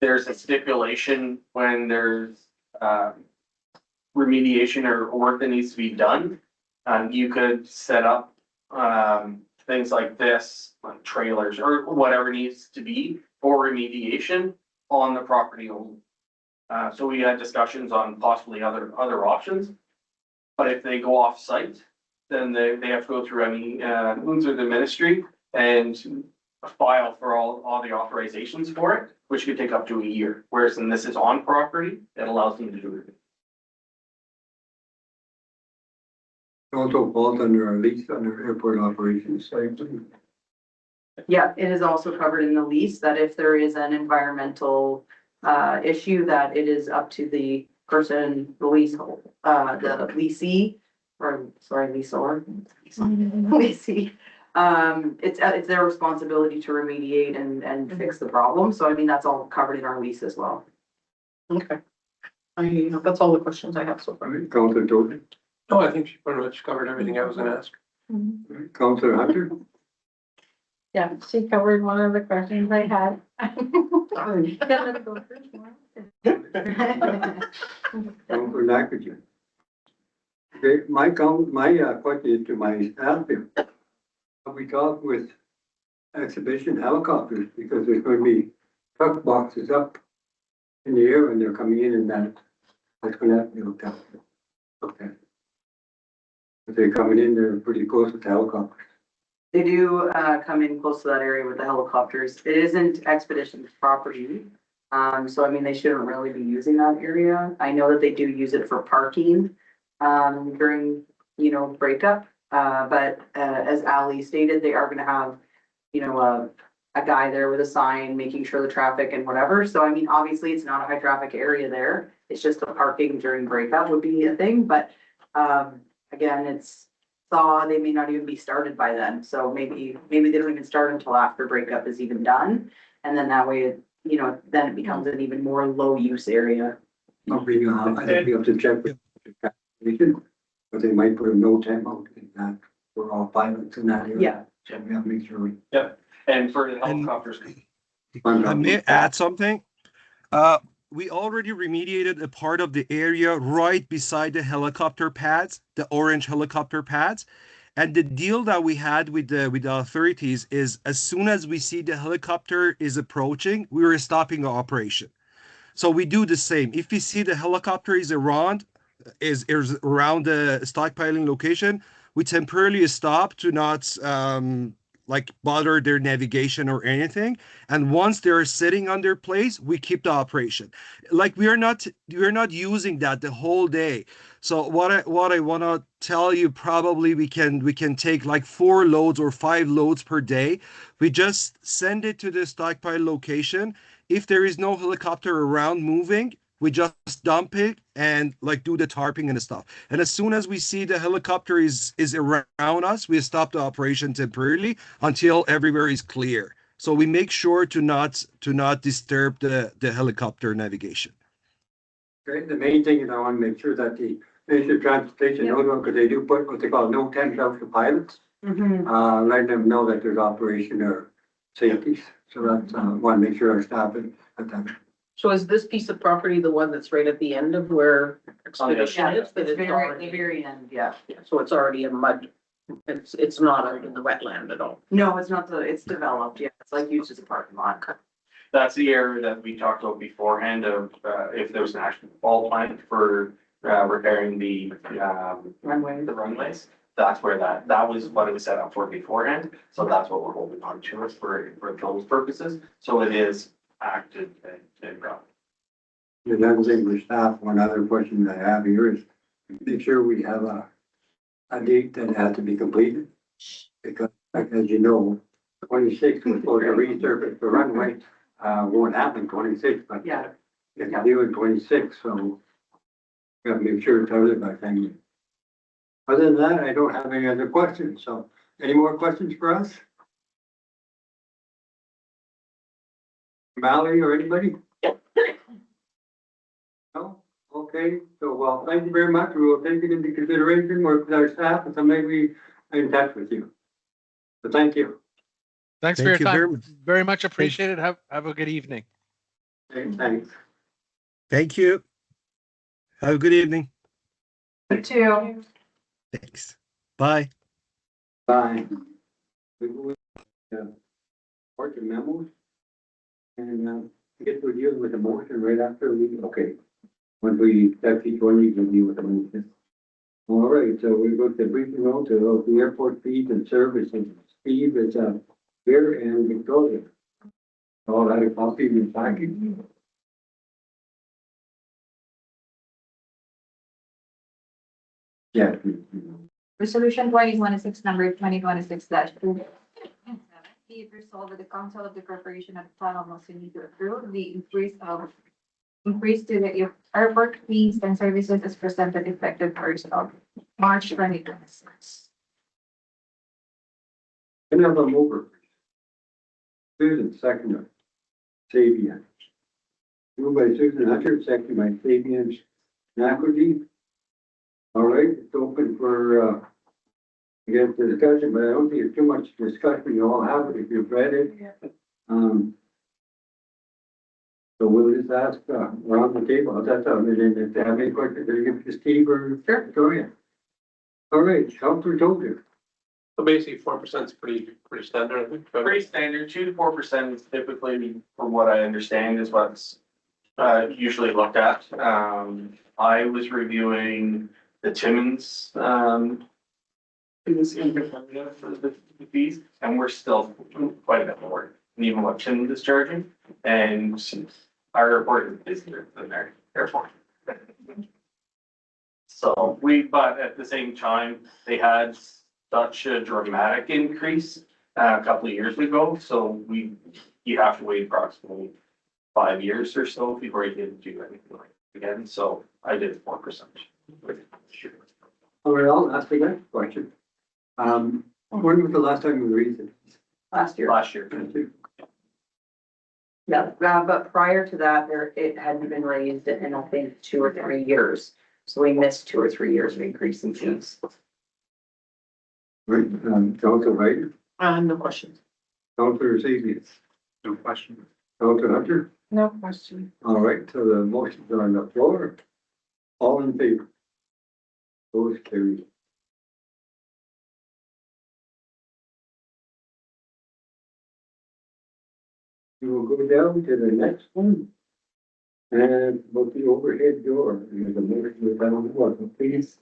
there's a stipulation when there's remediation or work that needs to be done. You could set up things like this, like trailers or whatever needs to be for remediation on the property only. So we had discussions on possibly other options. But if they go off site, then they have to go through through the ministry and file for all the authorizations for it, which could take up to a year. Whereas when this is on property, it allows them to do it. Also falls under our lease under airport operations. Yeah, it is also covered in the lease that if there is an environmental issue, that it is up to the person, the leasehold, the leasee, or sorry, leaseor. Leasee. It's their responsibility to remediate and fix the problem. So I mean, that's all covered in our lease as well. Okay. That's all the questions I have so far. Councillor Jordan, No, I think she pretty much covered everything I was gonna ask. Councillor Hunter, Yeah, she covered one of the questions I had. Councillor Nitrogen. Okay, my question is to my staff here. Have we talked with exhibition helicopters, because there's going to be truck boxes up in the air when they're coming in and that's gonna have to be looked at. Okay. If they're coming in, they're pretty close with the helicopters. They do come in close to that area with the helicopters. It isn't Expedition's property. So I mean, they shouldn't really be using that area. I know that they do use it for parking during, breakup. But as Ali stated, they are gonna have, you know, a guy there with a sign, making sure the traffic and whatever. So I mean, obviously, it's not a high traffic area there. It's just the parking during breakup would be a thing, but again, it's thaw, they may not even be started by then. So maybe they don't even start until after breakup is even done. And then that way, you know, then it becomes an even more low use area. I think we have to check with the calculation, but they might put a no time out in that. We're all pilots in that area. Yeah. So we have to make sure we. And for the helicopters, I may add something. We already remediated a part of the area right beside the helicopter pads, the orange helicopter pads. And the deal that we had with the authorities is as soon as we see the helicopter is approaching, we were stopping the operation. So we do the same. If we see the helicopter is around the stockpiling location, we temporarily stop to not like bother their navigation or anything. And once they're sitting on their place, we keep the operation. Like we're not using that the whole day. So what I want to tell you, probably we can take like 4 loads or 5 loads per day. We just send it to the stockpile location. If there is no helicopter around moving, we just dump it and like do the tarping and stuff. And as soon as we see the helicopter is around us, we stop the operation temporarily until everywhere is clear. So we make sure to not disturb the helicopter navigation. Okay, the main thing is I want to make sure that the Ministry of Transportation knows, because they do put what they call no temps out for pilots. Letting them know that there's operation or safeties. So that's, want to make sure our staff is at that. So is this piece of property the one that's right at the end of where expedition is? That It's it's very, already, the very end, yeah. so it's already in mud. It's not out in the wetland at all. No, it's not it's developed, yeah. It's like used as a parking lot. that's the area that we talked about beforehand of, if there was an actual ball plant for, repairing the runways. That's where that was what it was set up for beforehand. So that's what we're holding on to for those purposes. So it is active and ground. The other thing for staff, one other question that I have here is make sure we have a date that has to be completed. Because like, as you know, 26th, we're supposed to resurface the runway, won't happen 26th, but Yeah. it's due in 26th, so we have to make sure it's out by then. Other than that, I don't have any other questions, so any more questions for us? Mallory or anybody? No? Okay, so well, thank you very much. We will take it into consideration, work with our staff, and so maybe be in touch with you. So thank you. Thanks for Thank your you time. Very much appreciated. Have a good evening. Okay, thanks. Thank you. Have a good evening. You too. Thanks. Bye. Bye. We will, work the memos. And, get to deal with the motion right after we, okay. When we, that's each one, you can deal with the motion. All right, so we go to the briefing note of the airport fees and services. Steve is, here and Victoria. All had a copy in the package. Yeah. Resolution 2026, number 2026-2. Be it resolved that the Council of the Corporation of the Town of Moosonee to approve the increase to the airport fees and services as presented effective 1st of March 2026. Can I have a mover? Susan, second. Sabian. Moved by Susan Hunter, second by Sabian Nakoji. All right, it's open for, again, the discussion, but I don't think it's too much discussion. You all have it if you've read it. So we'll just ask, around the table, that's how, and then if they have any questions, they give it to Steve or Victoria. All right, Counselor Tozer. So basically 4% is pretty standard, I think. Pretty standard, 2 to 4% is typically, from what I understand, is what's usually looked at. I was reviewing the Timmins fees independent for the fees, and we're still quite a bit more than even what Timmins is charging. And our airport is busier than their airport. So but at the same time, they had such a dramatic increase a couple of years ago, so you have to wait approximately 5 years or so before you can do anything like it again, so I did 4%. All right, I'll ask the next question. When was the last time we raised it? Last year. Last year. Yeah, but prior to that, it hadn't been raised in, I think, 2 or 3 years. So we missed 2 or 3 years of increasing fees. Right, Council Wright, No questions. Councilor Sabian, No question. Councilor Hunter. No question. All right, so the motions are on the floor. All in favor? Those carried. We will go down to the next one. And about the overhead door, there's a motion down the bottom, please.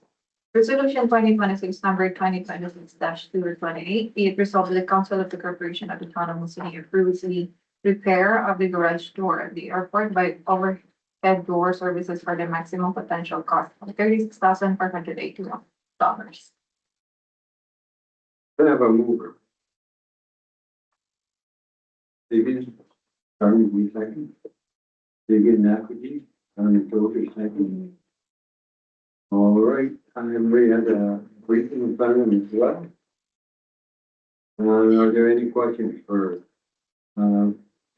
Resolution 2026 number 2026-228, be it resolved that the Council of the Corporation of the Town of Moosonee approves the repair of the garage door at the airport by overhead door services for the maximum potential cost of $36,482. I have a mover. Sabian, Carmen, we second. Sabian, Nakagi, Carmen, Toder, second. All right, we had a briefing in front of them as well. Are there any questions for,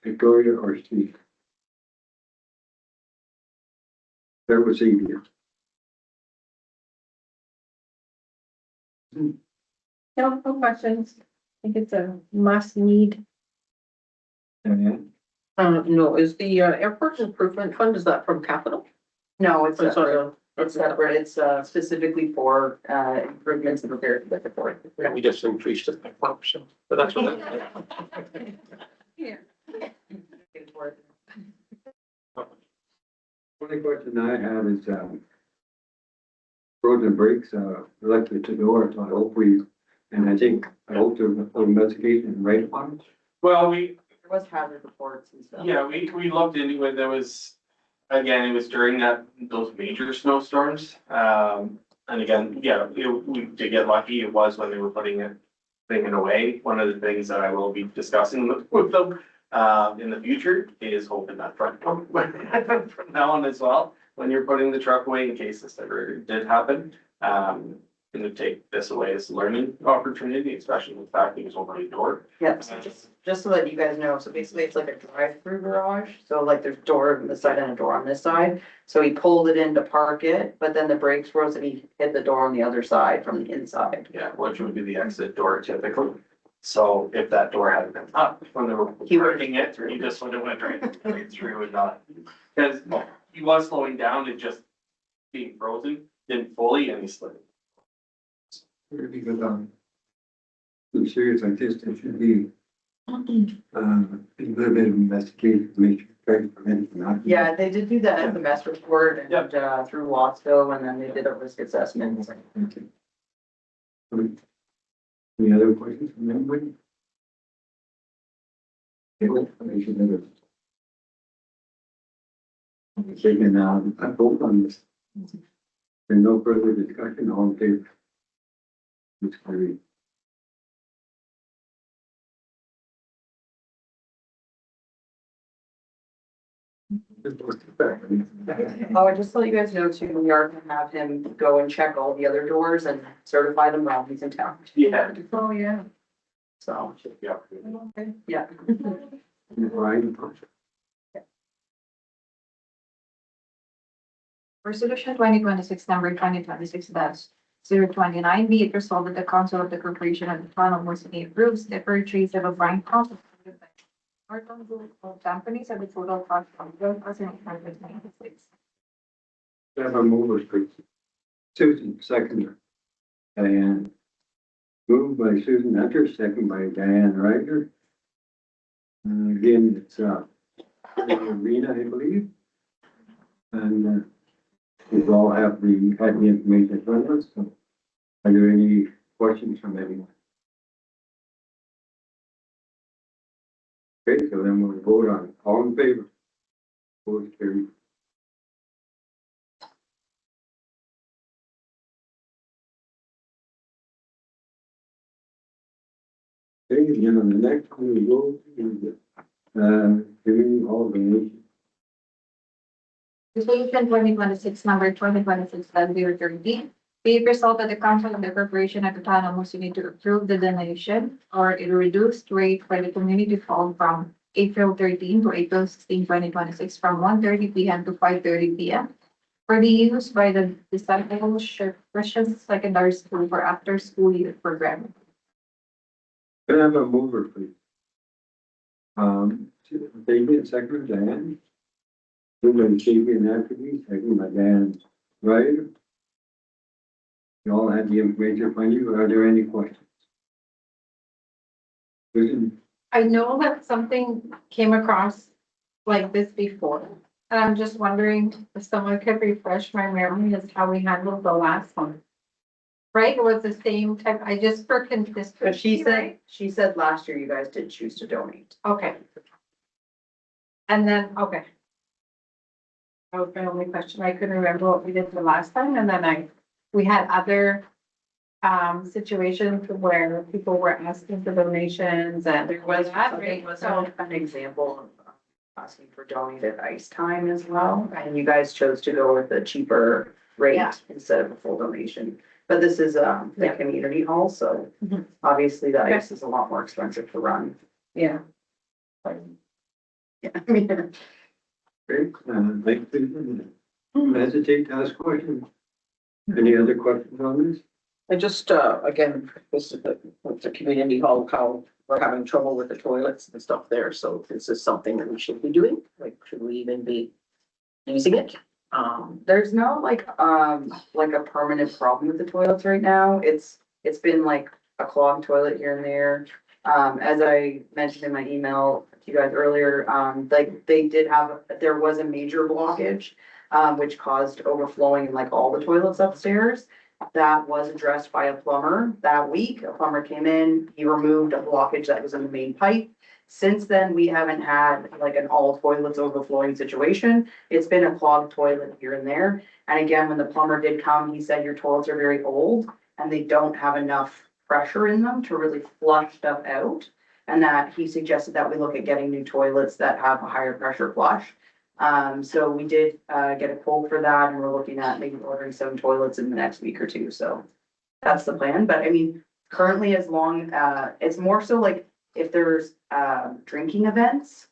Victoria or Steve? There was Sabian. No questions. I think it's a must need. Diane? No, is the airport improvement fund, is that from capital? No, it's Or sorry, separate. It's separate. It's specifically for improvements and repairs to the airport. We just increased it by 4%, but that's what. Only question I have is, roads and brakes, elected to door, so I hope I hope to investigate and write upon it. Well, There was hazard reports and stuff. yeah, we looked into it, there was, again, it was during those major snowstorms. And again, yeah, we did get lucky, it was when they were putting it away. One of the things that I will be discussing with them in the future is hoping that front from now on as well, when you're putting the truck away in case this ever did happen. Gonna take this away as a learning opportunity, especially with the fact that it was only a door. Yep, so just so that you guys know, so basically it's like a drive-through garage, so like there's a door on this side and a door on this side. So he pulled it in to park it, but then the brakes froze and he hit the door on the other side from the inside. Yeah, which would be the exit door typically. So if that door hadn't been up when they were He would- working it, he just would have went right through and not. Because he was slowing down and just being frozen, didn't fully, and he slid. Because, I'm serious like this, there should be, a little bit of investigation to make sure, try to prevent from happening. Yeah, they did do the FMS report and Yep. through Wattsville, and then they did a risk assessment. Okay. Any other questions from anybody? Okay, well, I should never. Taking, I vote on this. There's no further discussion, all in favor? It's carried. Oh, and just so you guys know too, we are gonna have him go and check all the other doors and certify them while he's in town. Yeah. Oh, yeah. So, Yeah. yeah. Ryan, Resolution 2026 number 2026-029, be it resolved that the Council of the Corporation of the Town of Moosonee approves the purchase of a brine pump Norton Group of Companies at the total cost of $12,896. have a mover, please. Susan, seconder. Diane. Moved by Susan Hunter, second by Diane Ryder. Again, it's, Arena, I believe. And, we all had the information in front of us, so are there any questions from anyone? Okay, so then we'll vote on it. All in favor? Vote carried. Okay, again, on the next one, we go to, giving all the nation. Resolution 2026, number 2026-030. Be it resolved that the council of the corporation of the town of Moosonee to approve the donation or a reduced rate for the community fund from April 13 to April 16, 2026, from 1:30 p.m. to 5:30 p.m. for the use by the Discipleship Christian Secondary School for after-school youth program. Can I have a mover, please? David, second, Diane. Moved by Shavian Anthony, second by Dan Ryder. You all had the information from you. Are there any questions? Susan? I know that something came across like this before, and I'm just wondering if someone could refresh my memory as how we handled the last one. Right, it was the same type, I just for But consistency, right? she said last year you guys did choose to donate. Okay. And then, okay. That was my only question, I couldn't remember what we did the last time, and then we had other situations where people were asking for donations and there was that, right? Was So, an example of asking for donated ice time as well, and you guys chose to go with the cheaper rate Yeah. instead of a full donation. But this is the Yeah. community hall, so Mhm. obviously the Okay. ice is a lot more expensive to run. yeah. Yeah, I mean, Great, thank you. Don't hesitate to ask questions. Any other questions on this? I just, again, this is with the community hall, how we're having trouble with the toilets and stuff there, so this is something that we should be doing, like, should we even be using it? there's no like a permanent problem with the toilets right now. It's been like a clogged toilet here and there. As I mentioned in my email to you guys earlier, like there was a major blockage, which caused overflowing in like all the toilets upstairs. That was addressed by a plumber that week. A plumber came in, he removed a blockage that was in the main pipe. Since then, we haven't had like an all toilets overflowing situation. It's been a clogged toilet here and there. And again, when the plumber did come, he said your toilets are very old and they don't have enough pressure in them to really flush stuff out. And that he suggested that we look at getting new toilets that have a higher pressure flush. So we did get a quote for that and we're looking at maybe ordering some toilets in the next week or two. So that's the plan. But I mean, currently as long, it's more so like if there's drinking events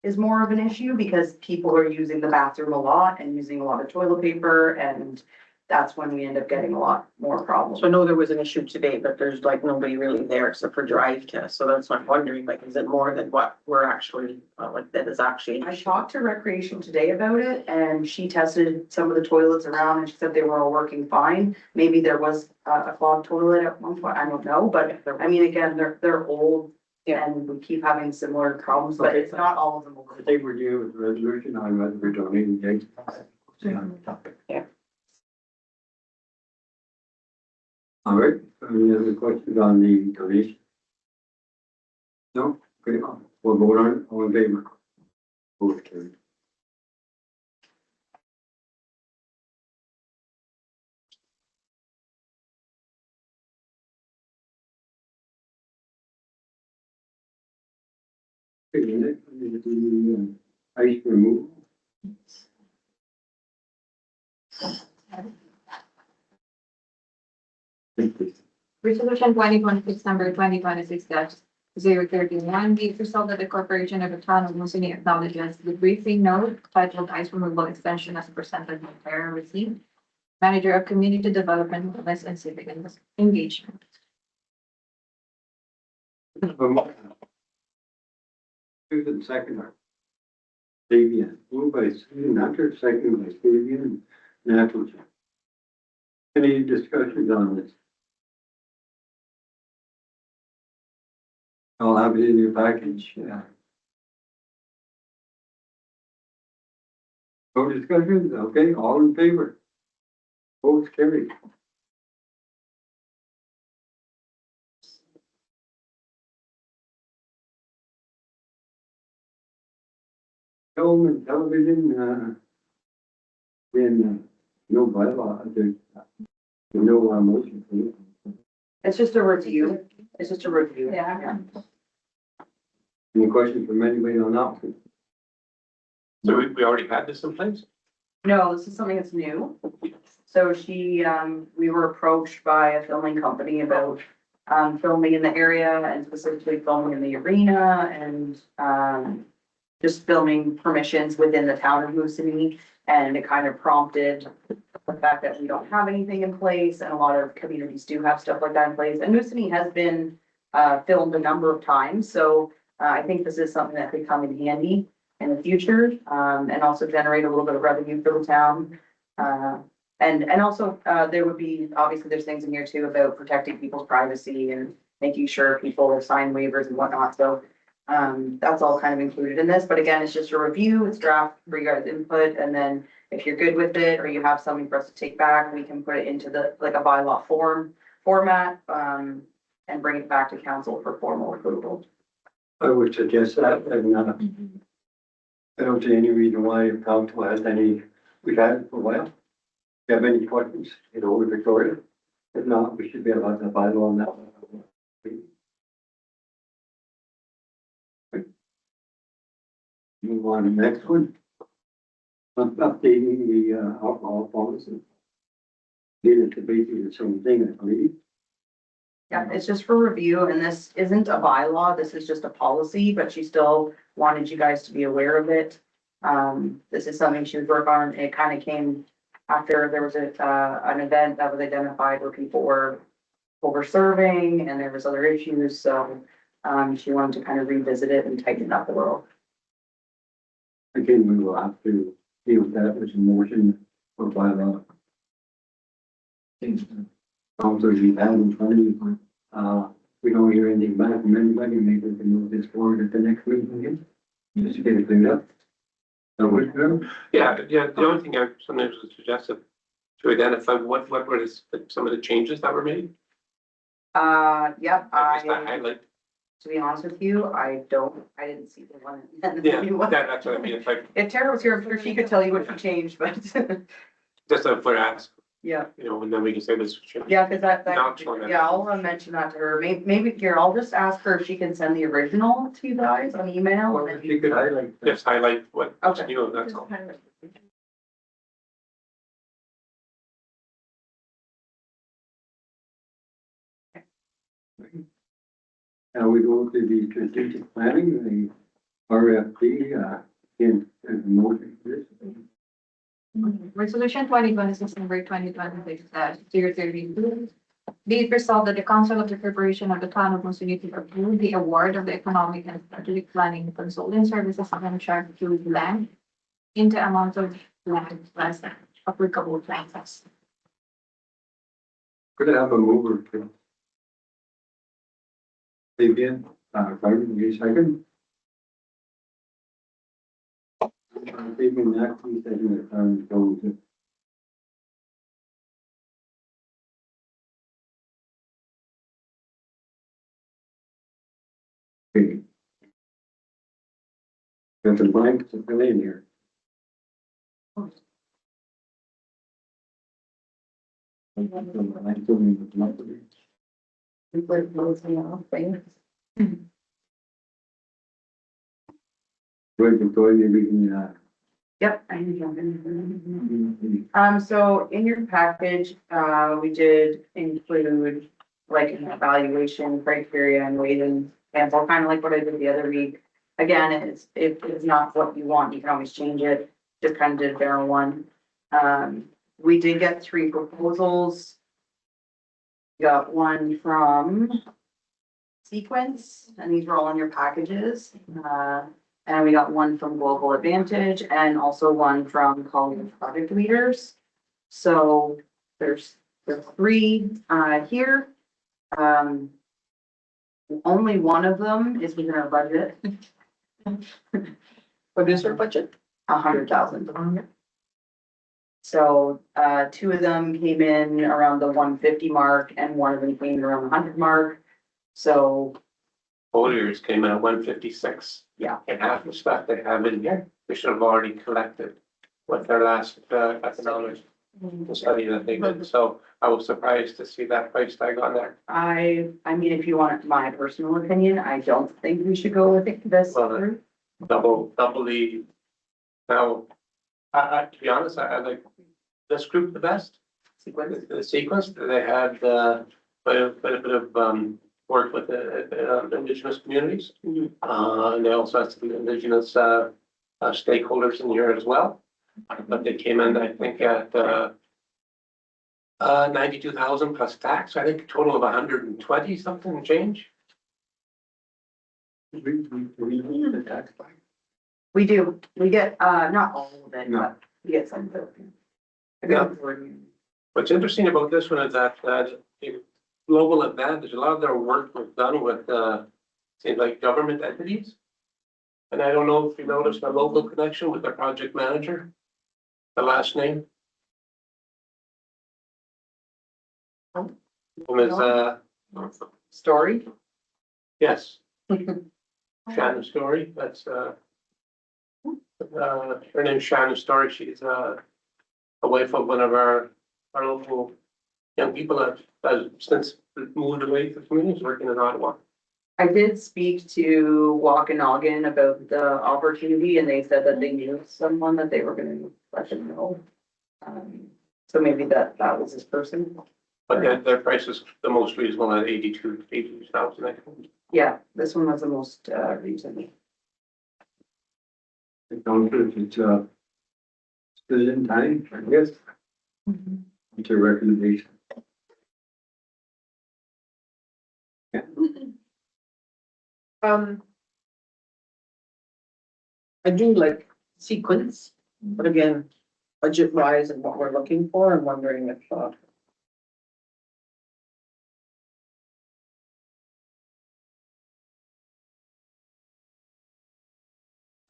is more of an issue because people are using the bathroom a lot and using a lot of toilet paper, and that's when we end up getting a lot more problems. So I know there was an issue today, but there's like nobody really there except for drive tests, so that's why I'm wondering, like, is it more than what we're actually, like, that is actually? an I issue? talked to Recreation today about it and she tested some of the toilets around and she said they were all working fine. Maybe there was a clogged toilet at one point, I don't know, but I mean, again, they're old. Yeah. And we keep having similar problems, but it's not all of them. I think we're dealing with the resolution on whether we're donating eggs. Yeah. All right, any other questions on the donation? No? Okay, we'll vote on it, all in favor. Both carried. Okay, next one is the ice removal. Thank you. Resolution 2026, number 2026-031, be it resolved that the corporation of the town of Moosonee acknowledges the briefing note titled ice removal extension as presented by Tara Racine, Manager of Community Development, Wellness and Civic Engagement. Susan, second. Fabian, moved by Susan, Hunter, second by Fabian, Natalie. Any discussions on this? I'll have it in your package, yeah. No discussions, okay, all in favor? Both carried. Film and television, no bylaw, there's no motion for it. It's just a review. It's just a review. Yeah. Any questions from anybody on that? one? So we already had this in place? No, this is something that's new. So we were approached by a filming company about, filming in the area and specifically filming in the arena and, just filming permissions within the town of Moosonee. And it kind of prompted the fact that we don't have anything in place and a lot of communities do have stuff like that in place. And Moosonee has been, filmed a number of times. So, I think this is something that could come in handy in the future, and also generate a little bit of revenue for the town. And also, there would be, obviously, there's things in here too about protecting people's privacy and making sure people sign waivers and whatnot, so. That's all kind of included in this, but again, it's just a review, it's draft for your guys' input, and then if you're good with it, or you have something for us to take back, we can put it into like a bylaw format, and bring it back to council for formal approval. I would suggest that, and, I don't see any reason why council has any, we've had it for a while. If you have any questions, with Victoria, if not, we should be able to have a bylaw on that one. Move on to the next one. Updating the, alcohol policy. It's basically the same thing, I believe. Yeah, it's just for review, and this isn't a bylaw, this is just a policy, but she still wanted you guys to be aware of it. This is something she would work on, it kind of came after there was an event that was identified where people were over serving and there was other issues, so, she wanted to kind of revisit it and tighten it up a little. Again, we will have to deal with that with a motion or bylaw. Council, you have in front of you, we don't hear anything back from anybody, maybe we can move this forward at the next meeting again. Just to get it cleared up. So what's there? Yeah, the only thing I sometimes would suggest is to identify what were some of the changes that were made. Yep, Just to highlight. to be honest with you, I didn't see the one. Yeah, that's what I mean, it's like, If Tara was here, I'm sure she could tell you what she changed, but, just for ask, yeah. and then we can say this. Yeah, cause that, Not showing that. yeah, I'll mention that to her. Maybe here, I'll just ask her if she can send the original to you guys on email. Or if you could highlight. that. Just highlight what's Okay. new, that's all. Now we go to the strategic planning, the RFP, in motion for this. Resolution 2026, number 2026, 032. Be it resolved that the Council of the Corporation of the Town of Moosonee to approve the award of the Economic and Strategic Planning Consulting Services contract to land into amount of land plus applicable taxes. Could I have a mover, please? Fabian, Carmen, give me a second. Fabian, actually, second, goes to. Okay. Got the blank to fill in here. Right, Victoria, we can, Yep. I can jump in. So in your package, we did include like an evaluation criteria and weighting sample, kind of like what I did the other week. Again, if it's not what you want, you can always change it. Just kind of did a barrel one. We did get 3 proposals. Got one from Sequence, and these were all in your packages. And we got one from Global Advantage and also one from College Project Leaders. So there's 3 here. Only one of them is within our budget. What is our budget? 100,000. So 2 of them came in around the 150 mark and one of them came in around the 100 mark. So Foliars came in at 156. yeah, And half the stuff they have in here, they should have already collected what their last, economic. the study that they did, so I was surprised to see that price tag on there. I mean, if you want my personal opinion, I don't think we should go with this Well, group. Double the, now, to be honest, I like this group the best. Sequence. The sequence, they had, quite a bit of, work with the indigenous communities. Mhm. And they also had some indigenous, stakeholders in here as well. But they came in, I think, at, 92,000 plus tax, I think a total of 120 something and change. We need the tax back. We do, we get, not all of it, No. but we get some of it. Yeah. What's interesting about this one is that, the Global Advantage, a lot of their work was done with, seems like government entities. And I don't know if you noticed a local connection with the project manager, the last name. Is, Story. yes, Shannon Story, that's, her name's Shannon Story, she's, a wife of one of our local young people that has since moved away to the community, is working in Ottawa. I did speak to Waukenoggin about the opportunity and they said that they knew someone that they were gonna let them know. So maybe that was this person. But their price is the most reasonable at 82,000, I think. Yeah, this one was the most, recent. It's still in time, I guess. It's a recommendation. I do like sequence, but again, budget wise and what we're looking for, I'm wondering if,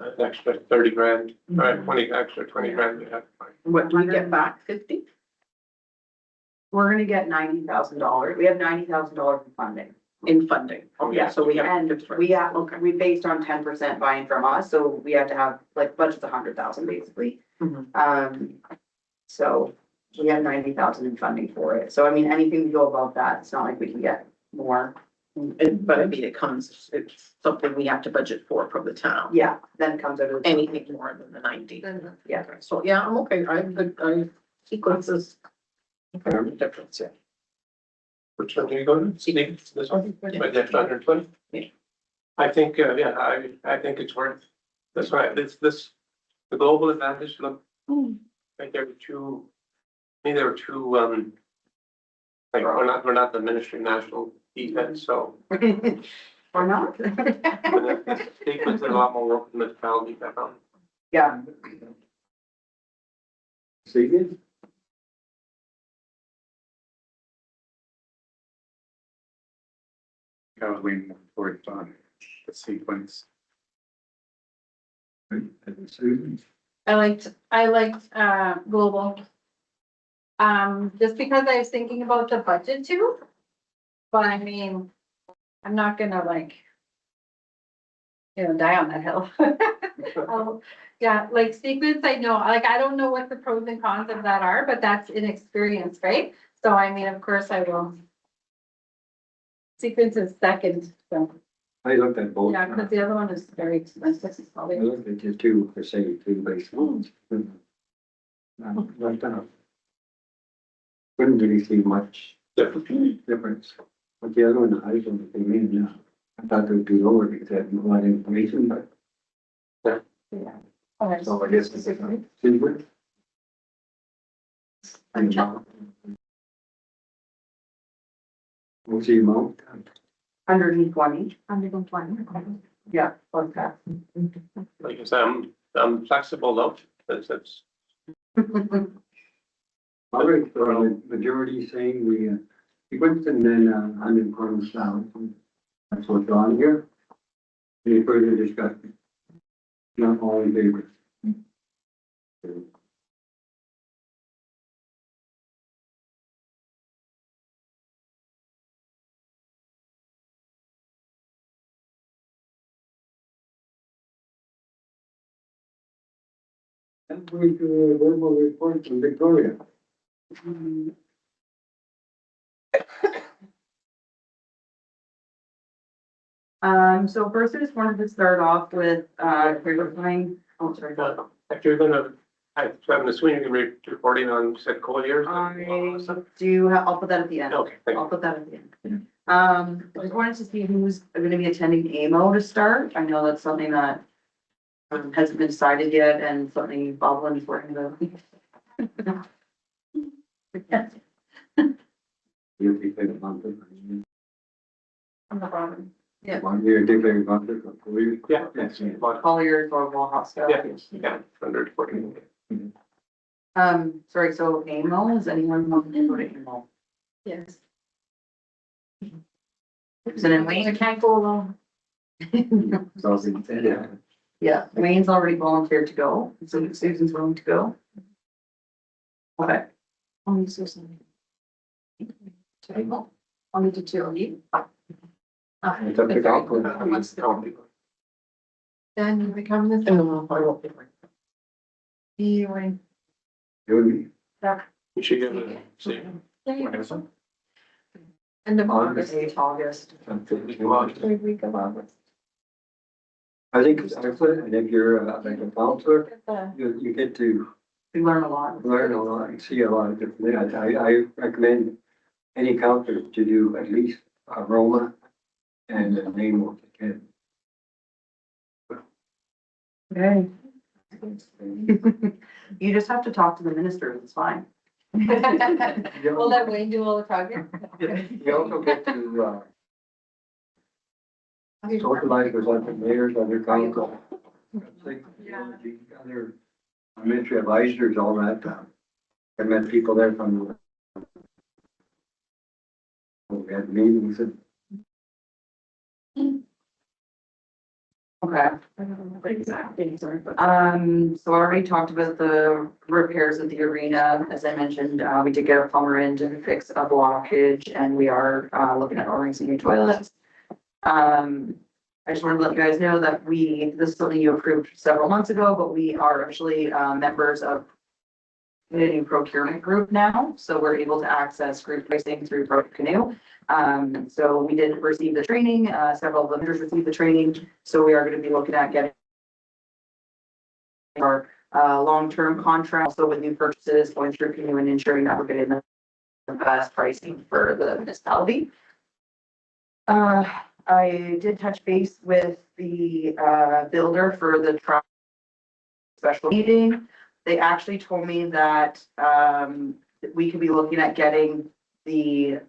An extra 30 grand, or 20 grand we have. what do we get back, 50? We're gonna get $90,000. We have $90,000 in funding. In funding? Yeah, so we have. And we based on 10% buying from us, so we have to have, like, budget's 100,000 basically. Mhm. So we have 90,000 in funding for it. So I mean, anything we go above that, it's not like we can get more. But I mean, it's something we have to budget for from the town. Yeah, then it comes out of. Anything more than the 90. Yeah. So, yeah, I'm okay, I'm good, sequences. Difference, yeah. Which one do you go to? This one, by the extra 120? Yeah. I think, I think it's worth, that's right, the Global Advantage, look, like there were two, I think there were two, like, we're not the Ministry of National Defense, so. Or not? The statements are a lot more work with municipalities, I found. Yeah, Say again? I was leaning more towards the sequence. Susan? I liked, global. Just because I was thinking about the budget too. But I mean, I'm not gonna like, die on that hill. Yeah, like sequence, I know, like, I don't know what the pros and cons of that are, but that's inexperience, right? So I mean, of course I will. Sequence is second, so, I looked at both. yeah, because the other one is very expensive, I probably. looked at the two, for say, two baseball. Couldn't really see much difference. But the other one, I don't think, maybe, I thought it would be lower because I had a lot of information, but. Yeah. All right. So I guess it's different. Silver. And what's the amount? 120. 120. Yeah, plus that. Like I said, I'm flexible though, that's, All right, so the majority saying we went and then, 120,000. That's what's on here. Any further discussion? Not all in favor. And we do a verbal report from Victoria. So first I just wanted to start off with, clarifying, oh, sorry. If you're gonna, I'm assuming you're gonna be reporting on said Colliers. I do, I'll put that at the end. Okay, thank you. I'll put that at the end. I just wanted to see who's gonna be attending AMO to start. I know that's something that hasn't been decided yet and something Bob Lynn's working about. You'll be paying a month. On the bottom. Yeah. One year, they pay a month, or four years. Yeah. That's it. Colliers or Waha stuff. Yeah, yeah, under reporting. Sorry, so AMO, is anyone want to go to AMO? Yes. Is it in Wayne? I can't go alone. So, yeah. Yeah, Wayne's already volunteered to go, so Susan's willing to go. Okay. Only Susan. Only the two of you. It's up to council. What's the- Then you become the. Wayne. You'll You should give it, see. End of August. August. August. Third week of August. I think it's excellent, and if you're like a counselor, you get to We learn a lot. learn a lot and see a lot of different things. I recommend any counselor to do at least a Roma and a name of the kid. Okay. You just have to talk to the minister, it's fine. Will let Wayne do all the talking? You also get to, socialize with other mayors, other council. Other ministry advisors, all that. I met people there from. We had meetings and. Okay. So I already talked about the repairs at the arena. As I mentioned, we did get a plumber in to fix a blockage and we are, looking at ordering some new toilets. I just wanted to let you guys know that this is something you approved several months ago, but we are actually, members of the new procurement group now, so we're able to access group pricing through Pro Canoe. So we did receive the training, several of the members received the training, so we are gonna be looking at getting our, long-term contract, also with new purchases going through Canoe and ensuring that we're getting the best pricing for the municipality. I did touch base with the, builder for the truck special meeting. They actually told me that, we could be looking at getting the,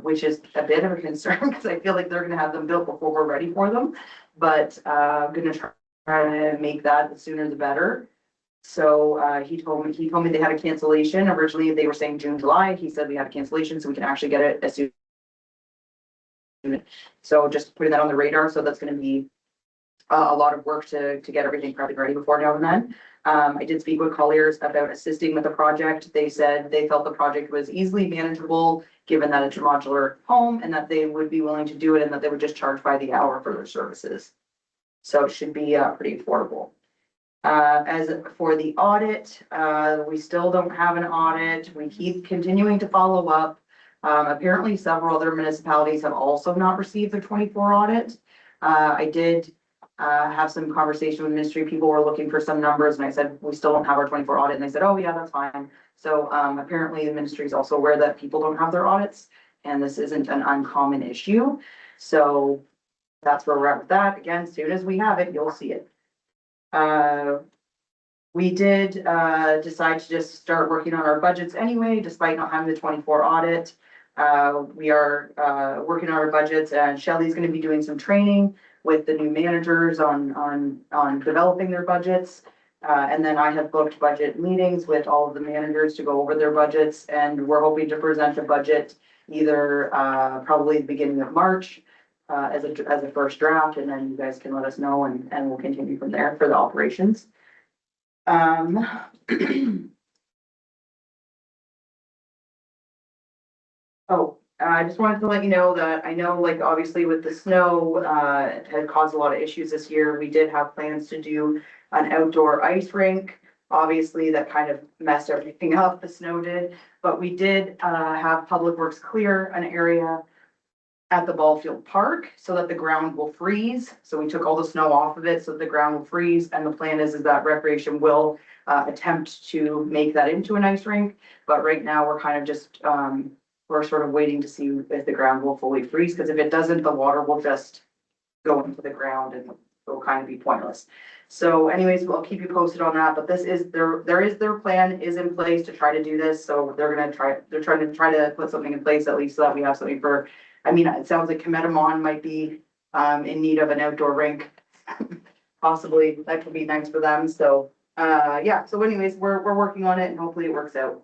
which is a bit of a concern because I feel like they're gonna have them built before we're ready for them. But, I'm gonna try to make that the sooner the better. So, he told me they had a cancellation. Originally, they were saying June, July. He said we had a cancellation, so we can actually get it as soon. So just putting that on the radar. So that's gonna be a lot of work to get everything probably ready before now and then. I did speak with Colliers about assisting with the project. They said they felt the project was easily manageable, given that it's a modular home and that they would be willing to do it and that they would just charge by the hour for their services. So it should be pretty affordable. As for the audit, we still don't have an audit. We keep continuing to follow up. Apparently several other municipalities have also not received their 24 audit. I did have some conversation with ministry. People were looking for some numbers and I said, we still don't have our 24 audit. And they said, oh yeah, that's fine. So, apparently the ministry is also aware that people don't have their audits and this isn't an uncommon issue. So that's where we're at with that. Again, as soon as we have it, you'll see it. We did, decide to just start working on our budgets anyway, despite not having the 24 audit. We are, working on our budgets and Shelley's gonna be doing some training with the new managers on developing their budgets. And then I have booked budget meetings with all of the managers to go over their budgets and we're hoping to present a budget either, probably the beginning of March, as a first draft, and then you guys can let us know and we'll continue from there for the operations. Oh, I just wanted to let you know that I know, like, obviously with the snow, it had caused a lot of issues this year. We did have plans to do an outdoor ice rink. obviously that kind of messed everything up, the snow did. But we did, have Public Works clear an area at the ball field park so that the ground will freeze. So we took all the snow off of it so that the ground will freeze. And the plan is that Recreation will attempt to make that into an ice rink. But right now we're kind of just, we're sort of waiting to see if the ground will fully freeze. Because if it doesn't, the water will just go into the ground and it'll kind of be pointless. So anyways, we'll keep you posted on that. But this is their plan is in place to try to do this. So they're trying to put something in place at least so that we have something for. I mean, it sounds like Cometamon might be in need of an outdoor rink. Possibly, that could be nice for them, so, yeah, so anyways, we're working on it and hopefully it works out.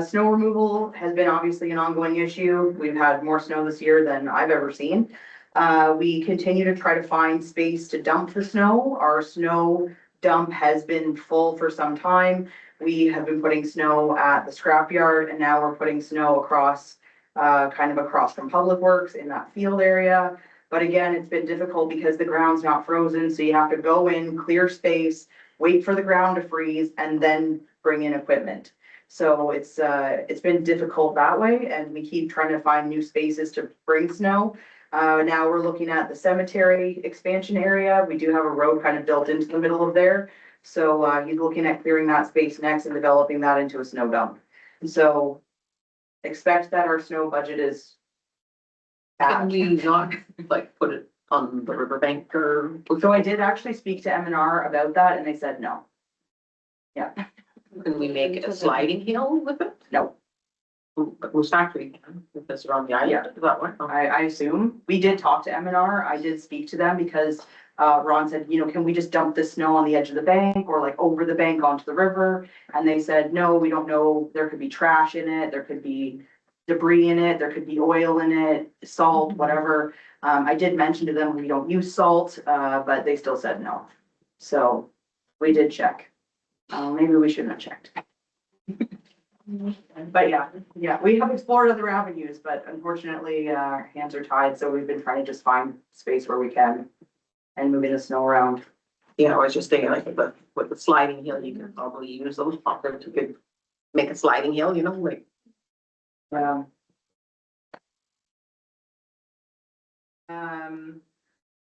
Snow removal has been obviously an ongoing issue. We've had more snow this year than I've ever seen. We continue to try to find space to dump the snow. Our snow dump has been full for some time. We have been putting snow at the scrapyard and now we're putting snow across kind of across from Public Works in that field area. But again, it's been difficult because the ground's not frozen, so you have to go in, clear space, wait for the ground to freeze, and then bring in equipment. So it's been difficult that way, and we keep trying to find new spaces to bring snow. Now we're looking at the cemetery expansion area. We do have a road kind of built into the middle of there. So he's looking at clearing that space next and developing that into a snow dump. So expect that our snow budget is. Can we not like put it on the riverbank or? So I did actually speak to M&R about that and they said no. Yeah, Can we make it a sliding hill with it? no, But we're factory, because we're on the island, Yeah. is that what? I assume. We did talk to M&R. I did speak to them because Ron said, you know, can we just dump this snow on the edge of the bank or like over the bank onto the river? And they said, no, we don't know. There could be trash in it. There could be debris in it. There could be oil in it, salt, whatever. I did mention to them, we don't use salt, but they still said no. So we did check. Maybe we shouldn't have checked. But yeah, we have explored other avenues, but unfortunately, our hands are tied, so we've been trying to just find space where we can and moving the snow around. Yeah, I was just thinking like with the sliding hill, you can probably use those longer to make a sliding hill, you know, like.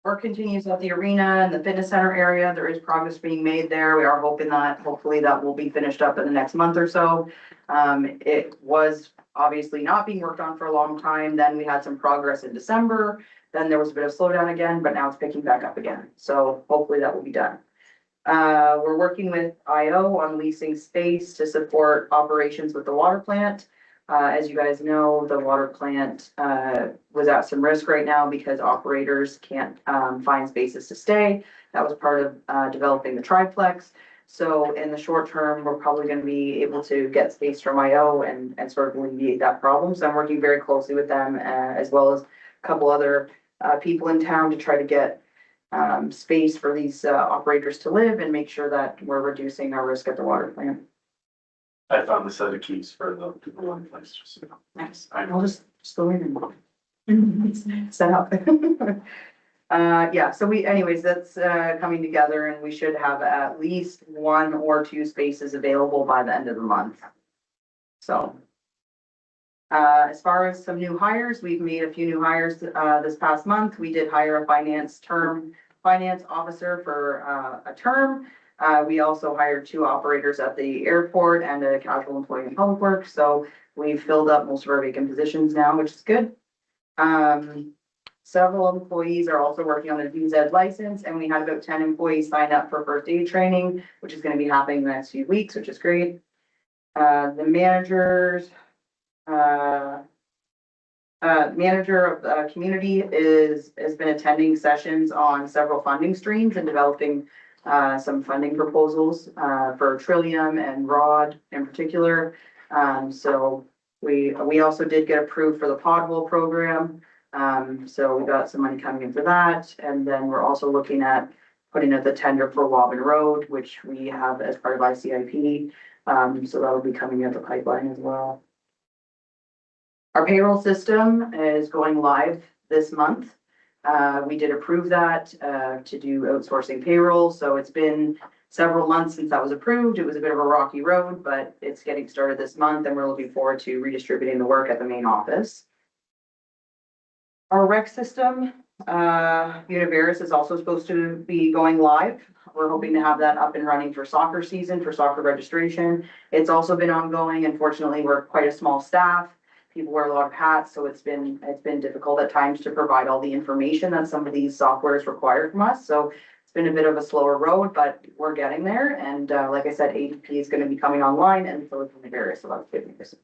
Work continues at the arena and the fitness center area. There is progress being made there. We are hoping that hopefully that will be finished up in the next month or so. It was obviously not being worked on for a long time. Then we had some progress in December. Then there was a bit of slowdown again, but now it's picking back up again. So hopefully that will be done. We're working with IO on leasing space to support operations with the water plant. As you guys know, the water plant was at some risk right now because operators can't find spaces to stay. That was part of developing the triplex. So in the short term, we're probably going to be able to get space from IO and sort of alleviate that problem. So I'm working very closely with them as well as a couple other people in town to try to get space for these operators to live and make sure that we're reducing our risk at the water plant. I found the set of keys for the one place, just so you know. Nice. I'll just go in and set up. Yeah, so anyways, that's coming together and we should have at least 1 or 2 spaces available by the end of the month. So. As far as some new hires, we've made a few new hires this past month. We did hire a finance officer for a term. We also hired 2 operators at the airport and a casual employee in Public Works. So we've filled up most of our vacant positions now, which is good. Several employees are also working on a VZ license, and we had about 10 employees signed up for first aid training, which is going to be happening in the next few weeks, which is great. The managers, manager of the community has been attending sessions on several funding streams and developing some funding proposals for Trillium and ROD in particular. So we also did get approved for the pothole program. So we got some money coming in for that. And then we're also looking at putting out the tender for Wobbin Road, which we have as part of ICIP. So that'll be coming out the pipeline as well. Our payroll system is going live this month. We did approve that to do outsourcing payroll. So it's been several months since that was approved. It was a bit of a rocky road, but it's getting started this month and we're looking forward to redistributing the work at the main office. Our rec system, Univeris is also supposed to be going live. We're hoping to have that up and running for soccer season, for soccer registration. It's also been ongoing. Unfortunately, we're quite a small staff. People wear a lot of hats, so it's been difficult at times to provide all the information that some of these softwares require from us. So it's been a bit of a slower road, but we're getting there. And like I said, ADP is going to be coming online, and so is Univeris, so that's good news.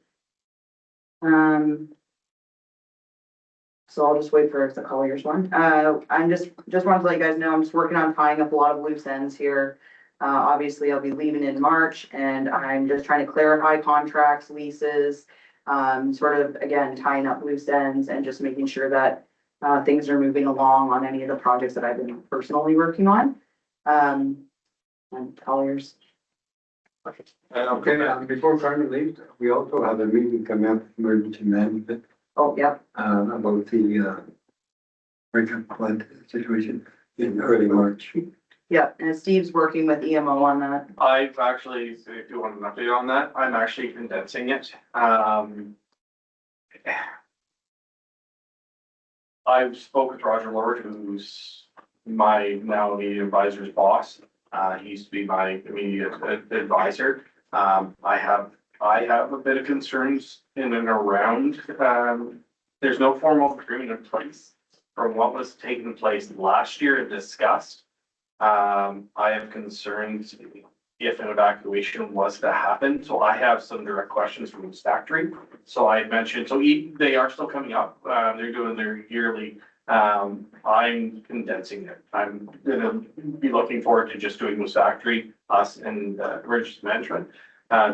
So I'll just wait for the Colliers one. I'm just wanted to let you guys know, I'm just working on tying up a lot of loose ends here. Obviously I'll be leaving in March and I'm just trying to clarify contracts, leases, sort of, again, tying up loose ends and just making sure that, things are moving along on any of the projects that I've been personally working on. And Colliers. Okay, before Carmen leaves, we also have a meeting coming up, emergency management, Oh, yep. about the, breakup flood situation in early March. Yep. And Steve's working with EMO on that. I've actually, if you want an update on that, I'm actually condensing it. I've spoke with Roger Lord, who's my now immediate advisor's boss. He used to be my immediate advisor. I have a bit of concerns in and around, there's no formal agreement in place from what was taking place last year and discussed. I have concerns if an evacuation was to happen. So I have some direct questions from the factory. So I mentioned, they are still coming up. They're doing their yearly. I'm condensing it. I'm gonna be looking forward to just doing this factory, us and emergency management.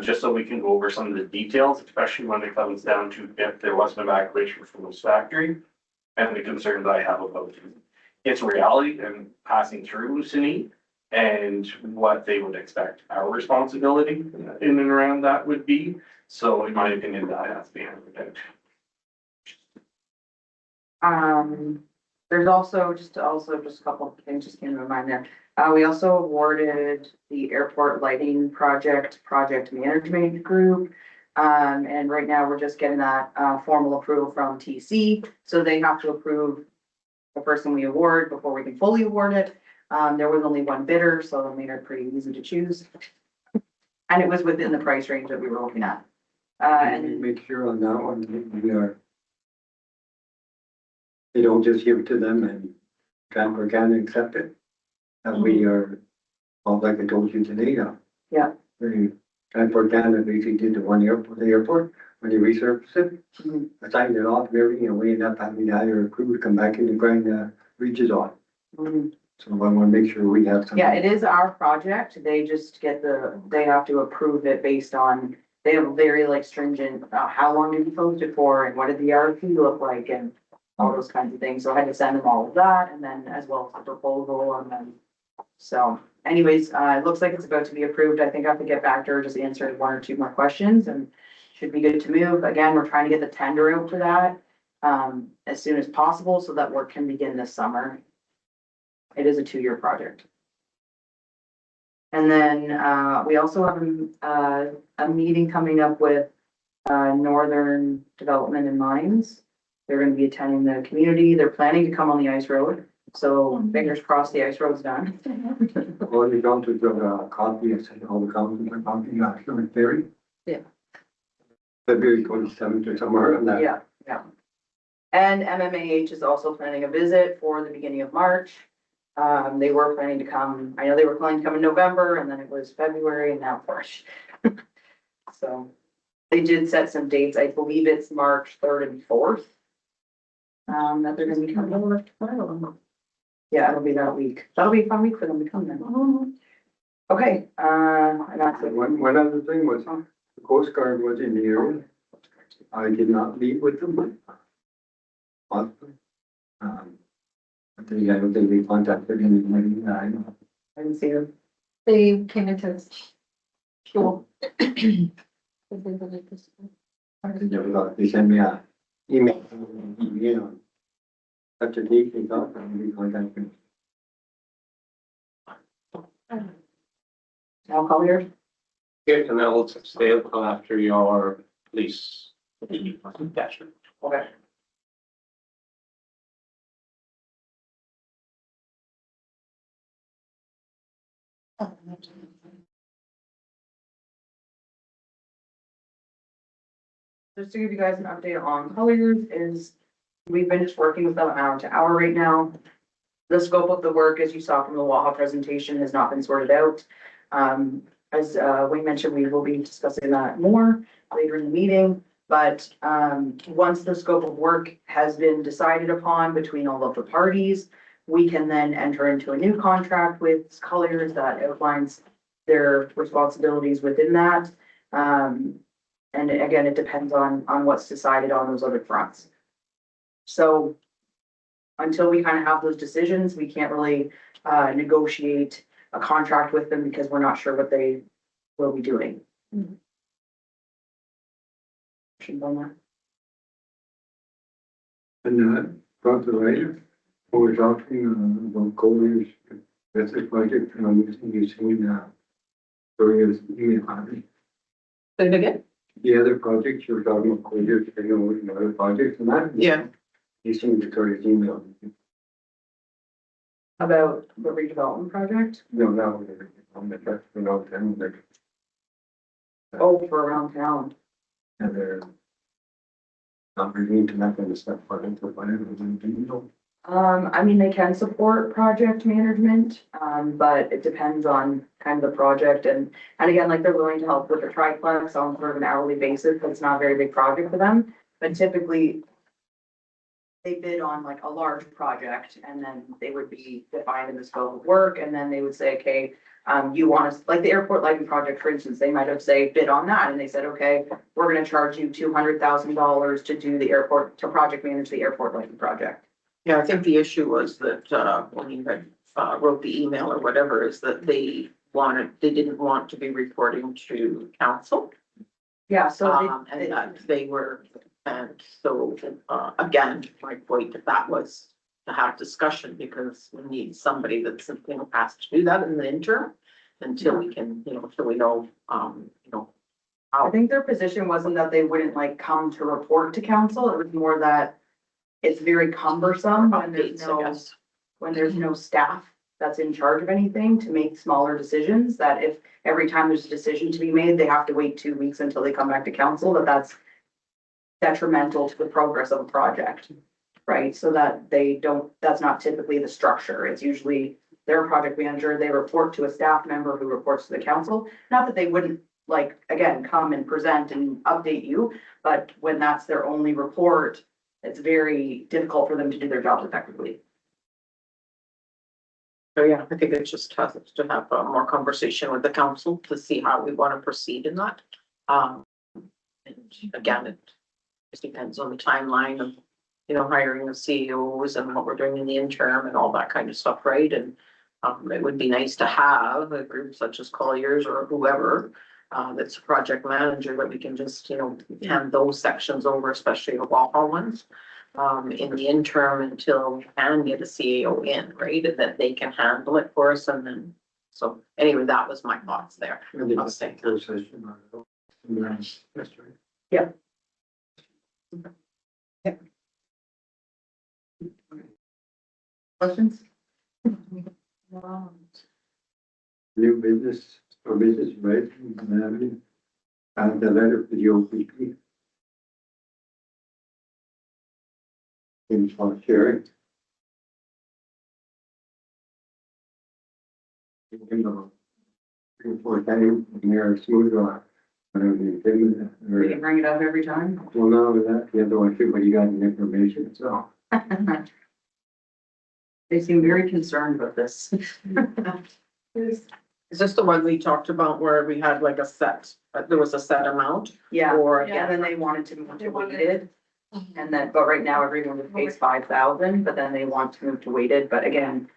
Just so we can go over some of the details, especially when it comes down to if there was an evacuation from this factory and the concerns I have about its reality and passing through Moosonee and what they would expect our responsibility in and around that would be. So in my opinion, that has to be handled out. There's also just a couple of things just came to my mind there. We also awarded the airport lighting project management group. And right now we're just getting that formal approval from TC. So they have to approve the person we award before we can fully award it. There was only one bidder, so it made it pretty easy to choose. And it was within the price range that we were looking at. And make sure on that one, we are. They don't just give it to them and Transport Canada accept it. And we are, well, like I told you today, Yeah. Transport Canada basically did the airport, when they resurfaced it. I signed it off and everything, and we end up having to hire a crew to come back in and grind the reaches on. So I wanna make sure we have some. Yeah, it is our project. They just they have to approve it based on, they have very like stringent, how long did you post it for and what did the RFP look like and all those kinds of things. So I had to send them all of that and then as well as the proposal and then, so anyways, it looks like it's about to be approved. I think I have to get back to her, just answer one or two more questions and should be good to move. Again, we're trying to get the tender out for that as soon as possible so that work can begin this summer. It is a 2-year project. And then we also have a meeting coming up with Northern Development and Mines. They're going to be attending the community. They're planning to come on the ice road. So fingers crossed the ice road's done. Well, you don't do a copy, I sent all the copies, my copy, Sugar Ferry. Yeah. February 27th or somewhere on that. Yeah, yeah. And MMAH is also planning a visit for the beginning of March. They were planning to come, I know they were planning to come in November and then it was February and now March. So they did set some dates. I believe it's March 3rd and 4th. That they're gonna be coming. Yeah, it'll be that week. That'll be a fun week for them to come then. Okay, and that's it. One other thing was, the Coast Guard was in the area. I did not meet with them. But I don't think they contacted anybody. I didn't see her. They came into school. They never got, they sent me a email, you know. Such a date, they got, and we contacted. Now Collier? Here, and then we'll stay until after your lease. Gotcha. Okay. Just to give you guys an update on Colliers is, we've been just working with them hour to hour right now. The scope of the work, as you saw from the Waha presentation, has not been sorted out. As Wayne mentioned, we will be discussing that more later in the meeting. But once the scope of work has been decided upon between all of the parties, we can then enter into a new contract with Colliers that outlines their responsibilities within that. And again, it depends on what's decided on those other fronts. So until we kind of have those decisions, we can't really negotiate a contract with them because we're not sure what they will be doing. Questions on that? And brought the writer, when we're talking about Colliers, that's a project, you've seen, Victoria's email copy. Say it again? The other projects you were talking about, Colliers, you know, the other projects and that. Yeah. You've seen Victoria's email. About the redevelopment project? No, no, on the truck, you know, then like, Oh, for around town. and they're not really into that kind of stuff, but into whatever, you know. I mean, they can support project management, but it depends on kind of the project and again, like they're willing to help with the triplex on sort of an hourly basis, but it's not a very big project for them. But typically they bid on like a large project and then they would be defined in the scope of work and then they would say, okay, you want us, like the airport lighting project, for instance, they might have say bid on that and they said, okay, we're gonna charge you $200,000 to do the airport, to project manage the airport lighting project. Yeah, I think the issue was that, when you had, wrote the email or whatever, is that they didn't want to be reporting to council. Yeah, so And that they were, and so, again, my point that that was to have discussion because we need somebody that's, you know, has to do that in the interim until we can, you know, until we know, you know. I think their position wasn't that they wouldn't like come to report to council, it was more that it's very cumbersome when there's Updates, I no, guess. when there's no staff that's in charge of anything to make smaller decisions, that if every time there's a decision to be made, they have to wait 2 weeks until they come back to council, that's detrimental to the progress of a project, right? So that they don't, that's not typically the structure. It's usually their project manager, they report to a staff member who reports to the council. Not that they wouldn't, like, again, come and present and update you, but when that's their only report, it's very difficult for them to do their jobs effectively. So yeah, I think it just has to have a more conversation with the council to see how we want to proceed in that. And again, it just depends on the timeline of, you know, hiring the CEOs and what we're doing in the interim and all that kind of stuff, right? And it would be nice to have a group such as Colliers or whoever that's a project manager that we can just, you know, hand those sections over, especially the Waha ones. In the interim until we can get a CEO in, right, and that they can handle it for us and then, so anyway, that was my thoughts there. I'll say. Yeah. Questions? New business or business right, and the letter for the OPP. In for sharing. You know, 3 or 4 times, and they're smooth rock. Whatever you do, We can bring it up every time. well, now with that, the other one, everybody got the information, so. They seem very concerned with this. Is this the one we talked about where we had like a set, there was a set amount? Yeah, Or and then they wanted to move to weighted. And then, but right now everyone pays 5,000, but then they want to move to weighted, but again,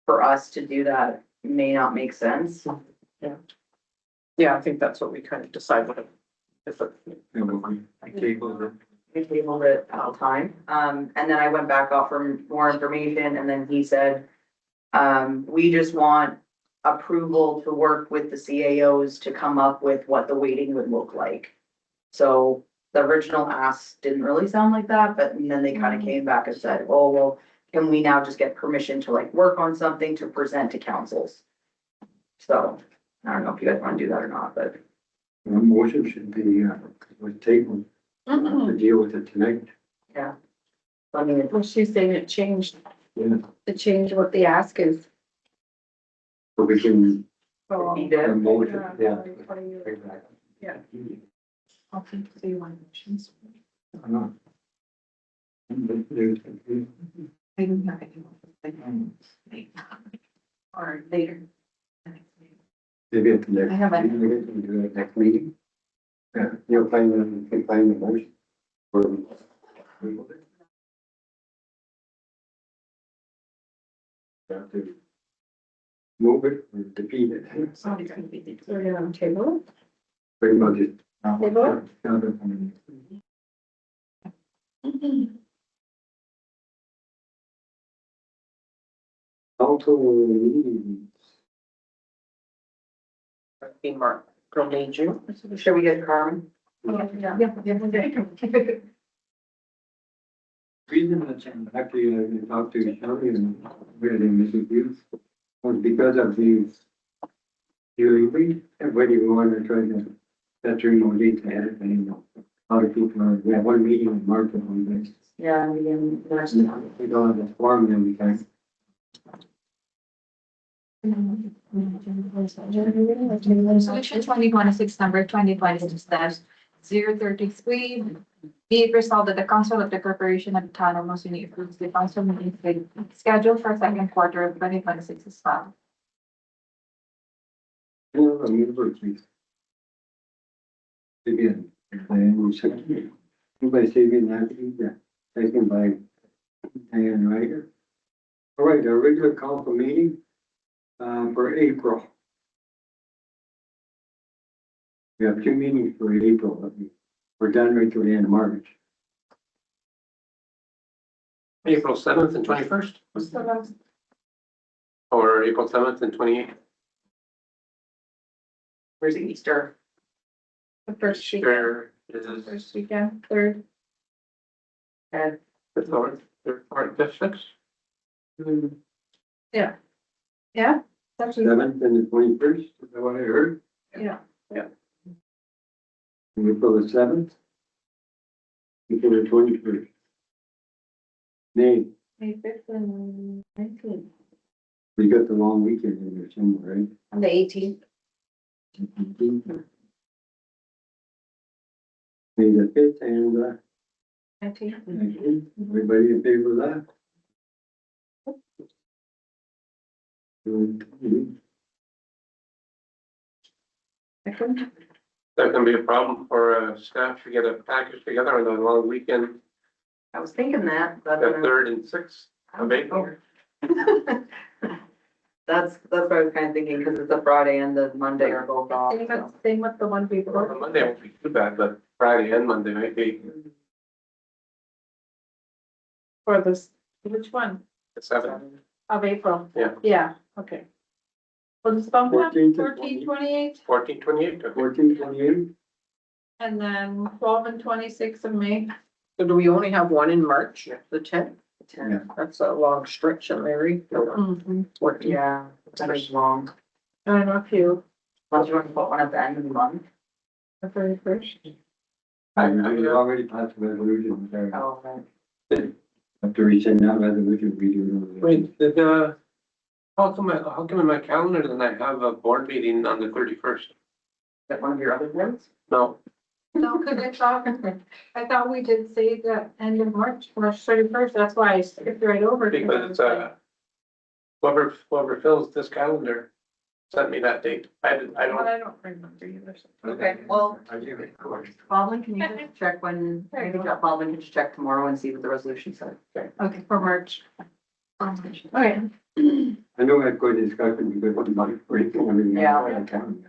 for us to do that may not make sense. Yeah, I think that's what we kind of decided. If it, I tabled it. We tabled it all the time. And then I went back off for more information and then he said, we just want approval to work with the CAOs to come up with what the weighting would look like. So the original ask didn't really sound like that, but then they kind of came back and said, oh, well, can we now just get permission to like work on something to present to councils? So I don't know if you guys want to do that or not, but The motion should be, was tabled to deal with it tonight. I mean, Well, she's saying it changed, Yeah. it changed what the ask is. So we can, he did. motion, yeah. Yeah. I'll think so you want motions. I know. There's- I don't have any. Or later. Maybe at the next. I have it. Maybe we can do it next meeting. Yeah, you'll find the motion. Have to move it or defeat it. So we're gonna table Pretty much it. Table? Council meetings. Be marked from May, June. Should we get Carmen? Reason that actually I talked to Shelley and really Mrs. Hughes was because of these. Usually, everybody wanted to try to set your own dates ahead of time. A lot of people are, we have one meeting in March and one day. Yeah, we can, We don't have a forum then we can. Resolution 2026 number 2026-033. Be it resolved that the council of the corporation of the town of Moosonee approves the council meeting schedule for second quarter of 2026 as filed. Yeah, I'm over please. Again, and we said, anybody say me that, yeah, taken by Diane Ryder. All right, our regular council meeting, for April. We have 2 meetings for April, but we're done right to the end of March. April 7th and 21st, or April 7th and 28th. where's Easter? The first weekend, There is first weekend, third. And the 4th, 3rd, 4th, 5th, 6th. Yeah, that's actually, 7th and the 21st, is that what I heard? yeah. April the 7th. April the 21st. May, May 5th and 19th, we got the long weekend in there somewhere, right? and the 18th. May the 5th and, 19th. 19th. Everybody in favor of that? Second. That can be a problem for staff to get a package together on a long weekend, I was thinking that, but. the 3rd and 6th of April. That's what I was kind of thinking, because it's a Friday and the Monday are both off. So. Same with the one Well, before. Monday won't be too bad, but Friday and Monday might be For this, which one? the 7th. Of April? Yeah. Yeah, okay. Well, just bump it up 14th and 14, 28, 14, 28, okay. 14, 28? and then 12 and 26 of May. So do we only have one in March, Yeah. the 10th? Yeah. That's a long stretch in Larry. Mm-hmm. Yeah, that is long. I don't know if you, Unless you want to put one at the end of the month. the 31st. We already passed the resolution there. Oh, right. After we send that resolution, we do. Wait, how come in my calendar then I have a board meeting on the 31st? Is that one of your other boards? No, No, because I thought we did say the end of March 31st, that's why I skipped right over. it, because it's like- whoever fills this calendar sent me that date. I But don't, I don't remember either. Okay, well, I give it, of course. Baldwin, can you just check when, maybe Baldwin can just check tomorrow and see what the resolution said. Okay, for March. Okay. I know we had good discussion because of the money break and everything. Yeah.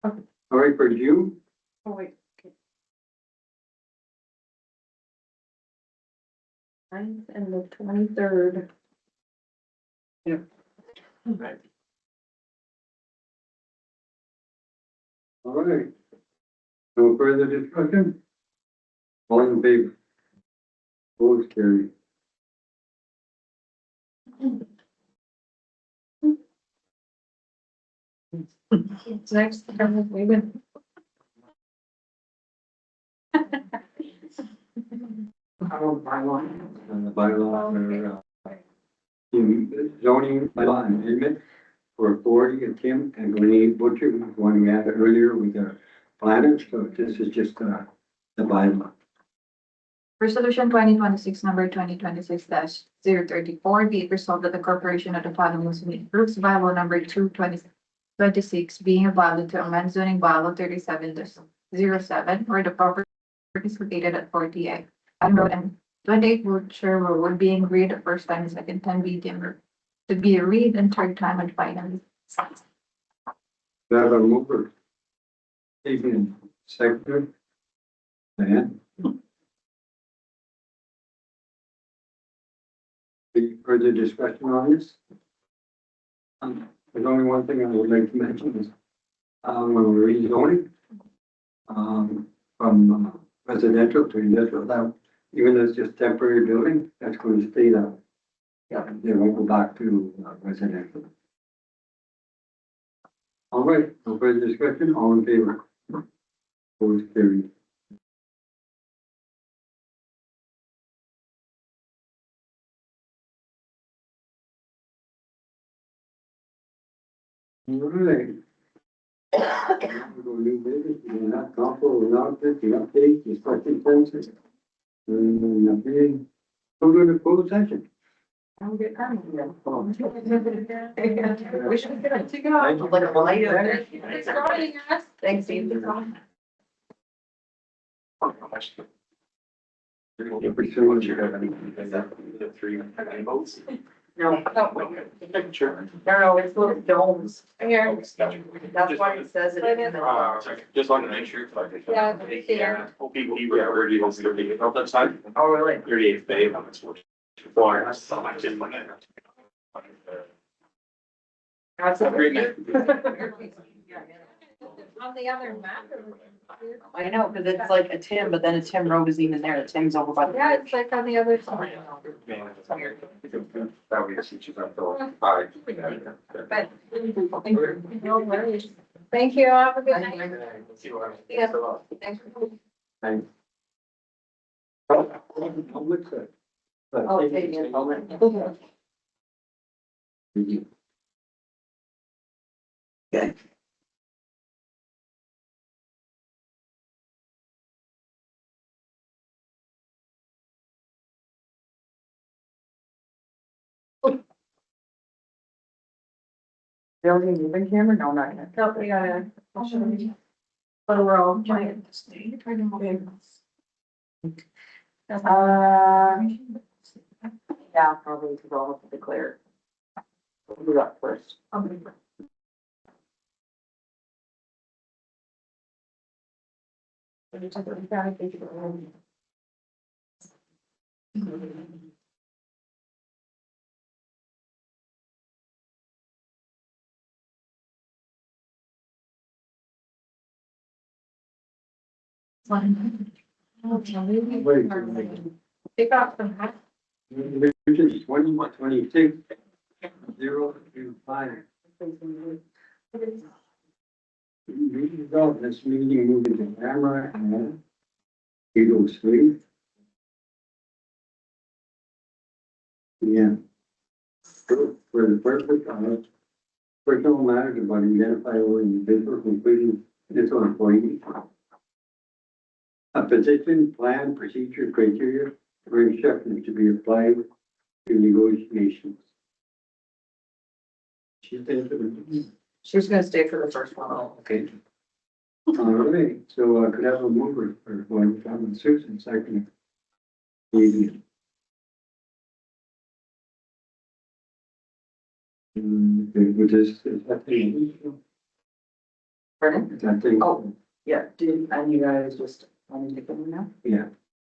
All right, for you, Oh, wait. 9th and the 23rd. right. All right. No further discussion? All in favor? Opposed, carried. Next, we will. And the bylaw for, the zoning bylaw amendment for authority of Tim and Renee Butcher, the one we had earlier with the planners, so this is just, the bylaw. Resolution 2026 be it resolved that the corporation of the following Moosonee approves bylaw number 2/2026 being a bylaw to amend zoning bylaw 37-07 where the property is located at 48 Adam Road and 28 Wiltshire Road being read the first time and second time be deemed to be read and third time and finally. That a mover. Taken second. And. Any further discussion on this? There's only one thing I would like to mention is, when we're rezoning, from residential to industrial, that, even though it's just temporary building, that's going to stay that way. Yeah, they won't go back to residential. All right, no further discussion, all in favor? Opposed, carried. All right. We're going to new business, we're not comfortable without this, the update, the question census. Nothing. We're going to close session. I'll get Carmen here. We We should get it to go. Thank you. Like a light over there. Thanks for joining us. Thanks, Steve. The three votes. No, it's little domes. Here. That's why it says it. in the- Just wanted to make sure. Yeah, yeah. OPP, we're doing 38th of that side. Oh, really? 38th Bay, that's what. Four, so I didn't want to. That's a Great night. On the other map. I know, because it's like a Tim, but then a Tim Road is even there. The Tim's over by the. Yeah, it's like on the other side. That we see you up there. Bye. But. No worries. Thank you. Have a good night. Yeah. Thanks. Thanks. Public session. Oh, take it. Okay. Building moving camera? No, not yet. No, we gotta. I'll show you. But we're all trying to stay. Yeah, probably to roll up the declare. We'll do that first. Take off the hat. Resolution 2026 025. Result, this meeting moving to camera and Eagle Street. Yeah. For the purpose of personal matters about identifiable individual completing this on employee. A position, plan, procedure, criteria, or instructions to be applied to negotiations. She's gonna stay for the first one. Okay. All right, so could I have a mover for one, Tom Susan, second. Evening. With this, is that thing? Pardon? Is that thing? Oh. Yeah, and you guys just, want me to take them now? Yeah.